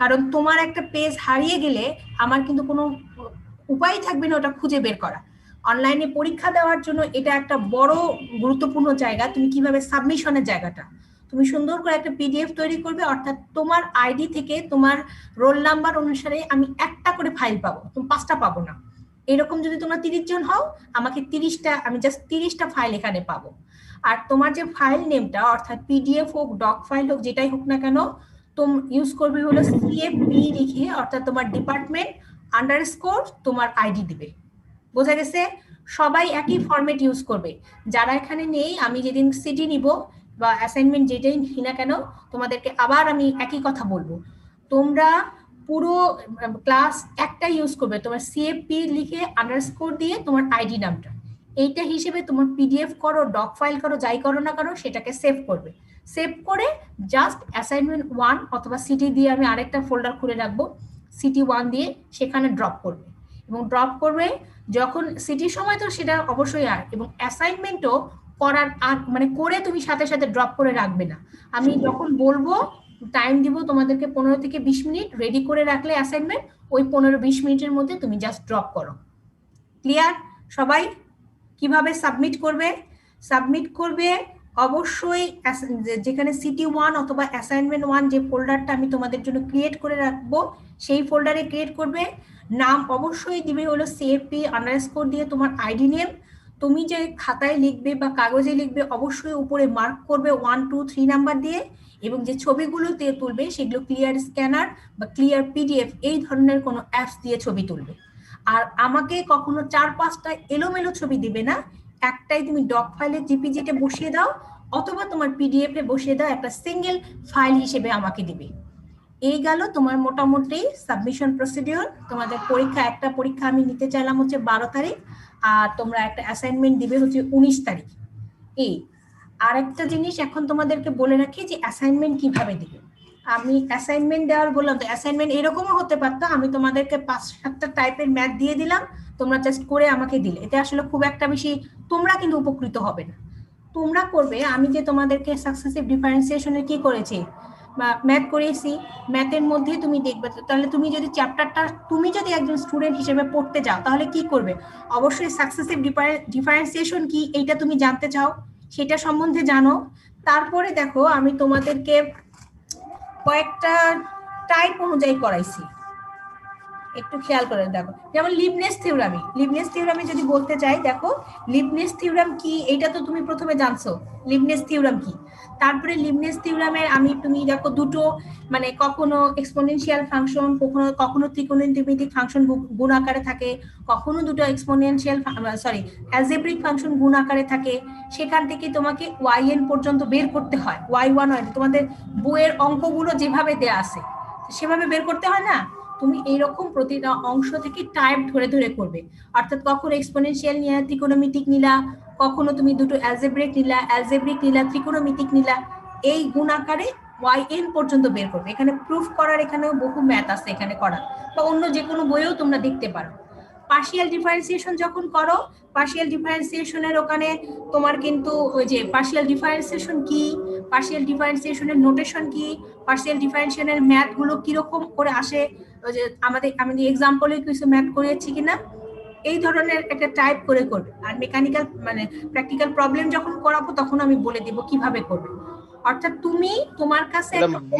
কারণ তোমার একটা পেজ হারিয়ে গেলে আমার কিন্তু কোনো উপায় থাকবে না ওটা খুঁজে বের করা। অনলাইনে পরীক্ষা দেওয়ার জন্য এটা একটা বড় গুরুত্বপূর্ণ জায়গা। তুমি কিভাবে সাবমিশনের জায়গাটা তুমি সুন্দর করে একটা পিডিএফ তৈরি করবে, অর্থাৎ তোমার আইডি থেকে তোমার রোল নাম্বার অনুসারে আমি একটা করে ফাইল পাবো, তুমি 5টা পাবো না। এরকম যদি তোমরা 30 জন হও, আমাকে 30টা, আমি জাস্ট 30টা ফাইল এখানে পাবো। আর তোমার যে ফাইল নেমটা, অর্থাৎ পিডিএফ হোক ডক ফাইল হোক যেটাই হোক না কেন, তুমি ইউজ করবে হলো সিএফপি লিখে, অর্থাৎ তোমার ডিপার্টমেন্ট আন্ডারস্কোর তোমার আইডি দিবে। বোঝা গেছে? সবাই একই ফরম্যাট ইউজ করবে। যারা এখানে নেই, আমি যেদিন সিটি নিব বা অ্যাসাইনমেন্ট যেটাই নিই না কেন, তোমাদেরকে আবার আমি একই কথা বলবো, তোমরা পুরো ক্লাস একটা ইউজ করবে, তোমার সিএফপি লিখে আন্ডারস্কোর দিয়ে তোমার আইডি নামটা, এইটা হিসেবে তোমার পিডিএফ করো, ডক ফাইল করো, যাই করো না করো, সেটাকে সেভ করবে। সেভ করে জাস্ট অ্যাসাইনমেন্ট 1 অথবা সিটি দিয়ে আমি আরেকটা ফোল্ডার খুলে রাখবো, সিটি 1 দিয়ে সেখানে ড্রপ করবে। এবং ড্রপ করবে যখন সিটির সময় তো সেটা অবশ্যই, আর এবং অ্যাসাইনমেন্টও করার মানে করে তুমি সাথে সাথে ড্রপ করে রাখবে না। আমি যখন বলবো টাইম দিব তোমাদেরকে 15 থেকে 20 মিনিট, রেডি করে রাখলে অ্যাসাইনমেন্ট ওই 15-20 মিনিটের মধ্যে তুমি জাস্ট ড্রপ করো। ক্লিয়ার সবাই? কিভাবে সাবমিট করবে অবশ্যই যেখানে সিটি 1 অথবা অ্যাসাইনমেন্ট 1 যে ফোল্ডারটা আমি তোমাদের জন্য ক্রিয়েট করে রাখবো, সেই ফোল্ডারে ক্রিয়েট করবে। নাম অবশ্যই দিবে হলো সিএফপি আন্ডারস্কোর দিয়ে তোমার আইডি নেম। তুমি যে খাতায় লিখবে বা কাগজে লিখবে অবশ্যই উপরে মার্ক করবে 1 2 3 নাম্বার দিয়ে, এবং যে ছবিগুলো দিয়ে তুলবে সেগুলো ক্লিয়ার স্ক্যানার বা ক্লিয়ার পিডিএফ এই ধরনের কোনো অ্যাপস দিয়ে ছবি তুলবে। আর আমাকে কখনো 4-5টা এলোমেলো ছবি দিবে না, একটাই তুমি ডক ফাইলে জিপিজিতে বসিয়ে দাও অথবা তোমার পিডিএফ এ বসিয়ে দাও, একটা সিঙ্গেল ফাইল হিসেবে আমাকে দিবে। এই গেল তোমার মোটামুটি সাবমিশন প্রসিডিওর। তোমাদের পরীক্ষা, একটা পরীক্ষা আমি নিতে চাইলাম হচ্ছে 12 তারিখ, আর তোমরা একটা অ্যাসাইনমেন্ট দিবে হচ্ছে 19 তারিখ। এই আরেকটা জিনিস এখন তোমাদেরকে বলে রাখি যে অ্যাসাইনমেন্ট কিভাবে দিবে। আমি অ্যাসাইনমেন্ট দেওয়ার বললাম, তো অ্যাসাইনমেন্ট এরকমও হতে পারতো, আমি তোমাদেরকে 5-7টা টাইপের ম্যাথ দিয়ে দিলাম, তোমরা জাস্ট করে আমাকে দিলে, এতে আসলে খুব একটা বেশি তোমরা কিন্তু উপকৃত হবে না। তোমরা করবে, আমি যে তোমাদেরকে সাকসেসিভ ডিফারেন্সিয়েশনের কি করেছি, ম্যাথ করিয়েছি, ম্যাথের মধ্যে তুমি দেখবে, তাহলে তুমি যদি চ্যাপ্টারটা তুমি যদি একজন স্টুডেন্ট হিসেবে পড়তে যাও তাহলে কি করবে, অবশ্যই সাকসেসিভ ডিফারেন্সিয়েশন কি এইটা তুমি জানতে চাও, সেটা সম্বন্ধে জানো। তারপরে দেখো আমি তোমাদেরকে কয়েকটা টাইপ অনুযায়ী করাইছি, একটু খেয়াল করে দেখো। যেমন লিবনিজ থিওরামে যদি বলতে চাই, দেখো লিবনিজ থিওরাম কি, এইটা তো তুমি প্রথমে জানছো লিবনিজ থিওরাম কি। তারপরে লিবনিজ থিওরামের তুমি দেখো দুটো, মানে কখনো এক্সপোনেনশিয়াল ফাংশন, কখনো ত্রিকোণমিতিক ফাংশন গুণ আকারে থাকে, কখনো দুটো এক্সপোনেনশিয়াল অ্যালজেব্রিক ফাংশন গুণ আকারে থাকে। সেখান থেকে তোমাকে yn পর্যন্ত বের করতে হয়, y1 তোমাদের বইয়ের অঙ্কগুলো যেভাবে দেয়া আছে সেভাবে বের করতে হয় না। তুমি এইরকম প্রতিটা অংশ থেকে টাইপ ধরে ধরে করবে, অর্থাৎ কখনো এক্সপোনেনশিয়াল নিলা, ত্রিকোণমিতিক নিলা, কখনো তুমি দুটো অ্যালজেব্রিক নিলা, ত্রিকোণমিতিক নিলা, এই গুণ আকারে yn পর্যন্ত বের করবে। এখানে প্রুফ করার এখানেও বহু ম্যাথ আছে এখানে করা, বা অন্য যে কোনো বইয়েও তোমরা দেখতে পারো। পার্শিয়াল ডিফারেন্সিয়েশন যখন করো, পার্শিয়াল ডিফারেন্সিয়েশনের ওখানে তোমার কিন্তু ওই যে পার্শিয়াল ডিফারেন্সিয়েশন কি, পার্শিয়াল ডিফারেন্সিয়েশনের নোটেশন কি, পার্শিয়াল ডিফারেন্সিয়েশনের ম্যাথ গুলো কিরকম করে আসে, ওই যে আমি এক্সাম্পলে কিছু ম্যাথ করিয়েছি কিনা, এই ধরনের একটা টাইপ করে করবে। আর মেকানিক্যাল মানে প্র্যাকটিক্যাল প্রবলেম যখন করাবো তখন আমি বলে দেব কিভাবে করবে। অর্থাৎ তুমি তোমার কাছে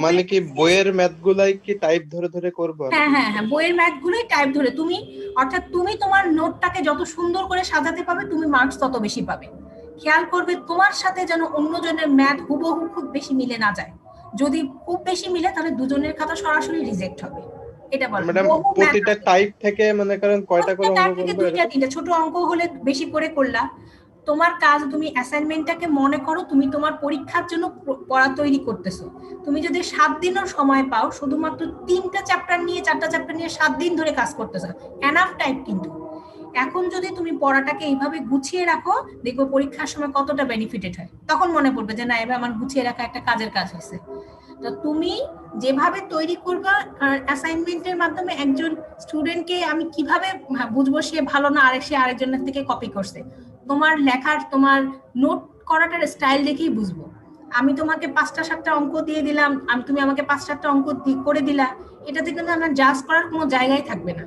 মানে কি বইয়ের ম্যাথগুলাই কি টাইপ ধরে ধরে করব? হ্যাঁ, বইয়ের ম্যাথগুলোই টাইপ ধরে তুমি, অর্থাৎ তুমি তোমার নোটটাকে যত সুন্দর করে সাজাতে পাবে তুমি মার্কস তত বেশি পাবে। খেয়াল করবে তোমার সাথে যেন অন্যজনের ম্যাথ হুবহু খুব বেশি মিলে না যায়। যদি খুব বেশি মিলে তাহলে দুজনের খাতা সরাসরি রিজেক্ট হবে। এটা বল ম্যাডাম, প্রতিটা টাইপ থেকে মনে করেন কয়টা করে অঙ্ক করব? দুইটা তিনটা ছোট অঙ্ক হলে বেশি করে করলা। তোমার কাজ, তুমি অ্যাসাইনমেন্টটাকে মনে করো তুমি তোমার পরীক্ষার জন্য পড়া তৈরি করতেছো। তুমি যদি 7 দিনও সময় পাও, শুধুমাত্র 3টা চ্যাপ্টার নিয়ে 4টা চ্যাপ্টার নিয়ে 7 দিন ধরে কাজ করতেছো, এনাফ টাইম। কিন্তু এখন যদি তুমি পড়াটাকে এইভাবে গুছিয়ে রাখো, দেখো পরীক্ষার সময় কতটা বেনিফিটেড হয়। তখন মনে পড়বে যে না, এবার আমার গুছিয়ে রাখা একটা কাজের কাজ হয়েছে। তো তুমি যেভাবে তৈরি করবা অ্যাসাইনমেন্টের মাধ্যমে, একজন স্টুডেন্টকে আমি কিভাবে বুঝবো সে ভালো না আর সে আরেকজনের থেকে কপি করছে, তোমার লেখার তোমার নোট করাটার স্টাইল দেখেই বুঝবো। আমি তোমাকে 5টা-7টা অঙ্ক দিয়ে দিলাম, তুমি আমাকে 5-7টা অঙ্ক করে দিলা, এটাতে কিন্তু আমার জাজ করার কোনো জায়গায় থাকবে না।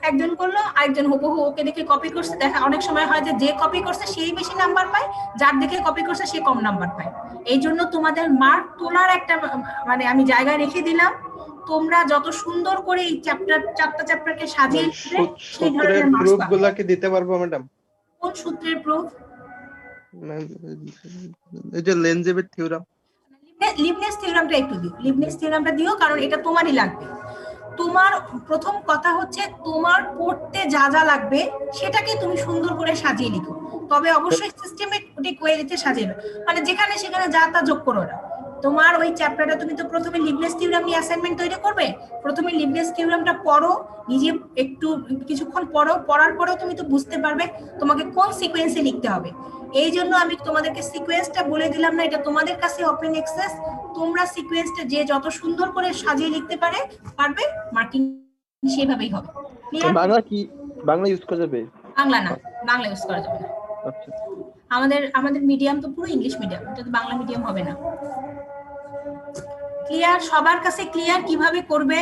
একজন করলো, আরেকজন হুবহু ওকে দেখে কপি করছে, দেখা অনেক সময় হয় যে কপি করছে সেই বেশি নাম্বার পায়, যার দেখে কপি করছে সে কম নাম্বার পায়। এই জন্য তোমাদের মার্ক তোলার একটা মানে আমি জায়গায় রেখে দিলাম। তোমরা যত সুন্দর করে এই চ্যাপ্টার 4টা চ্যাপ্টারকে সাজিয়ে দিবে, সেই ধরনের মার্কস পাবে। প্রুফগুলো কি দিতে পারবো ম্যাডাম? কোন সূত্রের প্রুফ? এই যে লেনজেবের থিওরাম, লিবনিজ থিওরামটা একটু দিও, লিবনিজ থিওরামটা দিও, কারণ এটা তোমারই লাগবে। তোমার প্রথম কথা হচ্ছে তোমার পড়তে যা যা লাগবে সেটাকে তুমি সুন্দর করে সাজিয়ে লিখো, তবে অবশ্যই সিস্টেমেটিক ওয়েতে সাজিয়ে, মানে যেখানে সেখানে যা তা যোগ করো না। তোমার ওই চ্যাপ্টারটা তুমি তো প্রথমে লিবনিজ থিওরাম নিয়ে অ্যাসাইনমেন্ট তৈরি করবে, প্রথমে লিবনিজ থিওরামটা পড়ো, নিজে একটু কিছুক্ষণ পড়ো, পড়ার পরেও তুমি তো বুঝতে পারবে তোমাকে কোন সিকোয়েন্সে লিখতে হবে। এই জন্য আমি তোমাদেরকে সিকোয়েন্সটা বলে দিলাম না, এটা তোমাদের কাছে ওপেন অ্যাক্সেস। তোমরা সিকোয়েন্সটা যে যত সুন্দর করে সাজিয়ে লিখতে পারবে, মার্কিং সেভাবেই হবে। বাংলা কি বাংলা ইউজ করা যাবে? বাংলা না, বাংলা ইউজ করা যাবে না। আচ্ছা, আমাদের মিডিয়াম তো পুরো ইংলিশ মিডিয়াম, এটা তো বাংলা মিডিয়াম হবে না। ক্লিয়ার? সবার কাছে ক্লিয়ার কিভাবে করবে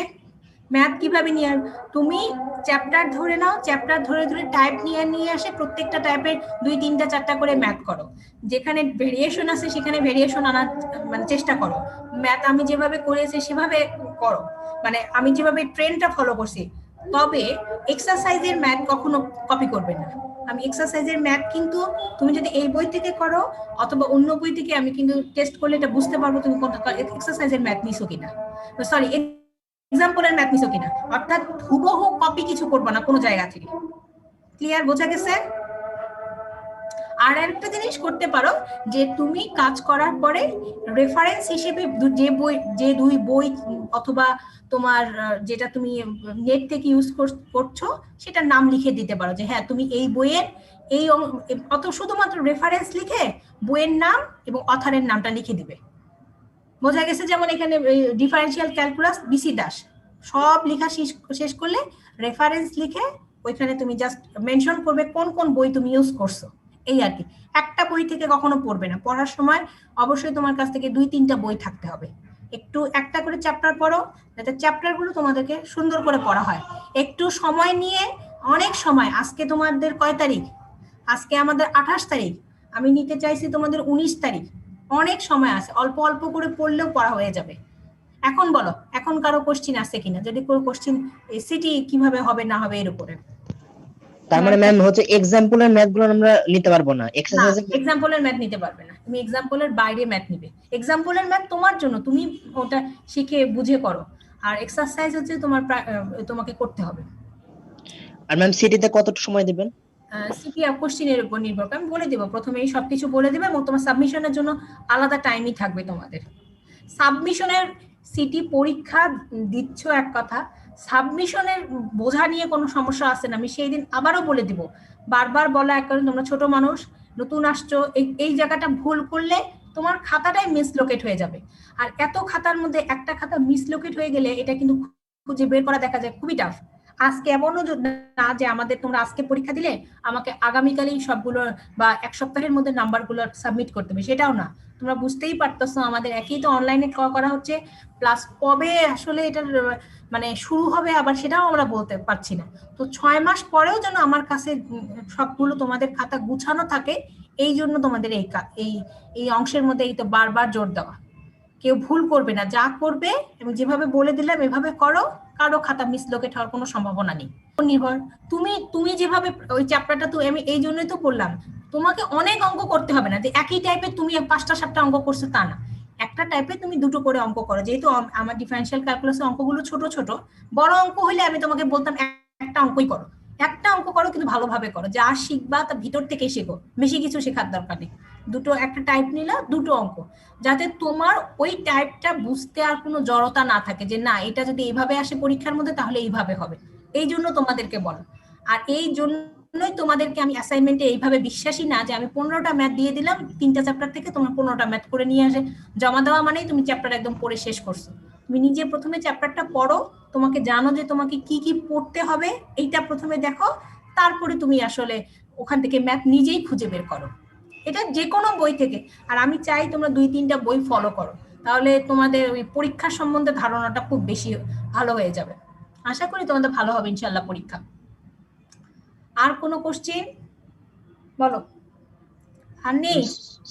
ম্যাথ, কিভাবে নিয়ে তুমি চ্যাপ্টার ধরে নাও, চ্যাপ্টার ধরে ধরে টাইপ নিয়ে আসে, প্রত্যেকটা টাইপের 2, 3টা 4টা করে ম্যাথ করো। যেখানে ভেরিয়েশন আছে সেখানে ভেরিয়েশন আনার মানে চেষ্টা করো। ম্যাথ আমি যেভাবে করেছি সেভাবে করো, মানে আমি যেভাবে ট্রেন্ডটা ফলো করছি। তবে এক্সারসাইজের ম্যাথ কখনো কপি করবে না। আমি এক্সারসাইজের ম্যাথ কিন্তু তুমি যদি এই বই থেকে করো অথবা অন্য বই থেকে, আমি কিন্তু টেস্ট করলে এটা বুঝতে পারবো তুমি কোনটা এক্সারসাইজের ম্যাথ নিছো কিনা, সরি এক্সাম্পলের ম্যাথ নিছো কিনা। অর্থাৎ হুবহু কপি কিছু করবে না কোনো জায়গা থেকে। ক্লিয়ার? বোঝা গেছে? আর একটা জিনিস করতে পারো যে তুমি কাজ করার পরে রেফারেন্স হিসেবে যে দুই বই অথবা তোমার যেটা তুমি নেট থেকে ইউজ করছো সেটার নাম লিখে দিতে পারো যে হ্যাঁ তুমি এই বইয়ের এই অত শুধুমাত্র রেফারেন্স লিখে বইয়ের নাম এবং অথরের নামটা লিখে দিবে। বোঝা গেছে? যেমন এখানে ডিফারেন্সিয়াল ক্যালকুলাস বিসি দাস, সব লেখা শেষ করলে রেফারেন্স লিখে ওইখানে তুমি জাস্ট মেনশন করবে কোন কোন বই তুমি ইউজ করছো, এই আর কি। একটা বই থেকে কখনো পড়বে না, পড়ার সময় অবশ্যই তোমার কাছ থেকে 2-3টা বই থাকতে হবে। একটু একটা করে চ্যাপ্টার পড়ো, যাতে চ্যাপ্টার গুলো তোমাদেরকে সুন্দর করে পড়া হয়। একটু সময় নিয়ে, অনেক সময়, আজকে তোমাদের কয় তারিখ? আজকে আমাদের 28 তারিখ, আমি নিতে চাইছি তোমাদের 19 তারিখ। অনেক সময় আছে, অল্প অল্প করে পড়লেও পড়া হয়ে যাবে। এখন বলো, এখন কারো কোশ্চিন আছে কিনা? যদি কোনো কোশ্চিন সিটি কিভাবে হবে না হবে এর উপরে। তার মানে ম্যাম হচ্ছে এক্সাম্পলের ম্যাথ গুলো আমরা নিতে পারবো না, এক্সারসাইজ এক্সাম্পলের ম্যাথ নিতে পারবে না, তুমি এক্সাম্পলের বাইরে ম্যাথ নিবে। এক্সাম্পলের ম্যাথ তোমার জন্য, তুমি ওটা শিখে বুঝে করো, আর এক্সারসাইজ হচ্ছে তোমাকে করতে হবে। আর ম্যাম সিটিতে কতটা সময় দিবেন? সিটি কোশ্চিনের উপর নির্ভর করে, আমি বলে দেবো প্রথমেই সবকিছু বলে দেবে, এবং তোমার সাবমিশনের জন্য আলাদা টাইমই থাকবে তোমাদের। সাবমিশনের সিটি পরীক্ষা দিচ্ছ এক কথা, সাবমিশনের বোঝা নিয়ে কোনো সমস্যা আছে না, আমি সেই দিন আবারও বলে দিব, বারবার বলা এক কারণ তোমরা ছোট মানুষ, নতুন আসছো, এই জায়গাটা ভুল করলে তোমার খাতাটাই মিসলোকেট হয়ে যাবে। আর এত খাতার মধ্যে একটা খাতা মিসলোকেট হয়ে গেলে এটা কিন্তু খুঁজে বের করা দেখা যায় খুবই টাফ। আজকে এমনও না যে আমাদের তোমরা আজকে পরীক্ষা দিলে আমাকে আগামীকালই সবগুলো বা এক সপ্তাহের মধ্যে নাম্বারগুলো সাবমিট করতে হবে, সেটাও না। তোমরা বুঝতেই পারতেছো আমাদের একই তো অনলাইনে করা হচ্ছে, প্লাস কবে আসলে এটার মানে শুরু হবে আবার সেটাও আমরা বলতে পারছি না। তো 6 মাস পরেও যেন আমার কাছে সবগুলো তোমাদের খাতা গুছানো থাকে, এই জন্য তোমাদের এই অংশের মধ্যে এই তো বারবার জোর দেওয়া। কেউ ভুল করবে না, যা করবে এবং যেভাবে বলে দিলাম এভাবে করো, কারো খাতা মিসলোকেট হওয়ার কোনো সম্ভাবনা নেই। নির্ভর তুমি যেভাবে ওই চ্যাপ্টারটা তো আমি এই জন্যই তো বললাম, তোমাকে অনেক অঙ্ক করতে হবে না, যে একই টাইপের তুমি 5টা-7টা অঙ্ক করছো তা না, একটা টাইপে তুমি 2টো করে অঙ্ক করো। যেহেতু আমার ডিফারেন্সিয়াল ক্যালকুলাসের অঙ্কগুলো ছোট ছোট, বড় অঙ্ক হলে আমি তোমাকে বলতাম একটা অঙ্কই করো, একটা অঙ্ক করো কিন্তু ভালোভাবে করো, যা শিখবা তা ভিতর থেকেই শেখো, বেশি কিছু শেখার দরকার নেই। একটা টাইপ নিলা, 2টো অঙ্ক, যাতে তোমার ওই টাইপটা বুঝতে আর কোনো জড়তা না থাকে, যে না এটা যদি এইভাবে আসে পরীক্ষার মধ্যে তাহলে এইভাবে হবে, এই জন্য তোমাদেরকে বলো। আর এই জন্যই তোমাদেরকে আমি অ্যাসাইনমেন্টে এইভাবে বিশ্বাসী না যে আমি 15টা ম্যাথ দিয়ে দিলাম 3টা চ্যাপ্টার থেকে, তোমরা 15টা ম্যাথ করে নিয়ে আসে জমা দেওয়া মানেই তুমি চ্যাপ্টার একদম পড়ে শেষ করছো। তুমি নিজে প্রথমে চ্যাপ্টারটা পড়ো, তোমাকে জানো যে তোমাকে কি কি পড়তে হবে এইটা প্রথমে দেখো, তারপরে তুমি আসলে ওখান থেকে ম্যাথ নিজেই খুঁজে বের করো, এটা যে কোনো বই থেকে। আর আমি চাই তোমরা 2-3টা বই ফলো করো, তাহলে তোমাদের ওই পরীক্ষা সম্বন্ধে ধারণাটা খুব বেশি ভালো হয়ে যাবে। আশা করি তোমাদের ভালো হবে ইনশাআল্লাহ পরীক্ষা। আর কোনো কোশ্চেন বলো? আর নেই?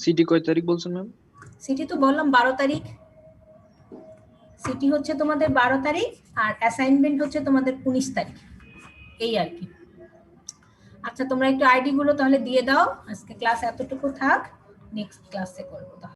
সিটি কয় তারিখ বলছেন ম্যাম? সিটি তো বললাম 12 তারিখ, সিটি হচ্ছে তোমাদের 12 তারিখ, আর অ্যাসাইনমেন্ট হচ্ছে তোমাদের 19 তারিখ, এই আর কি। আচ্ছা তোমরা একটু আইডি গুলো তাহলে দিয়ে দাও, আজকে ক্লাস এতটুকু থাক, নেক্সট ক্লাসে করবো।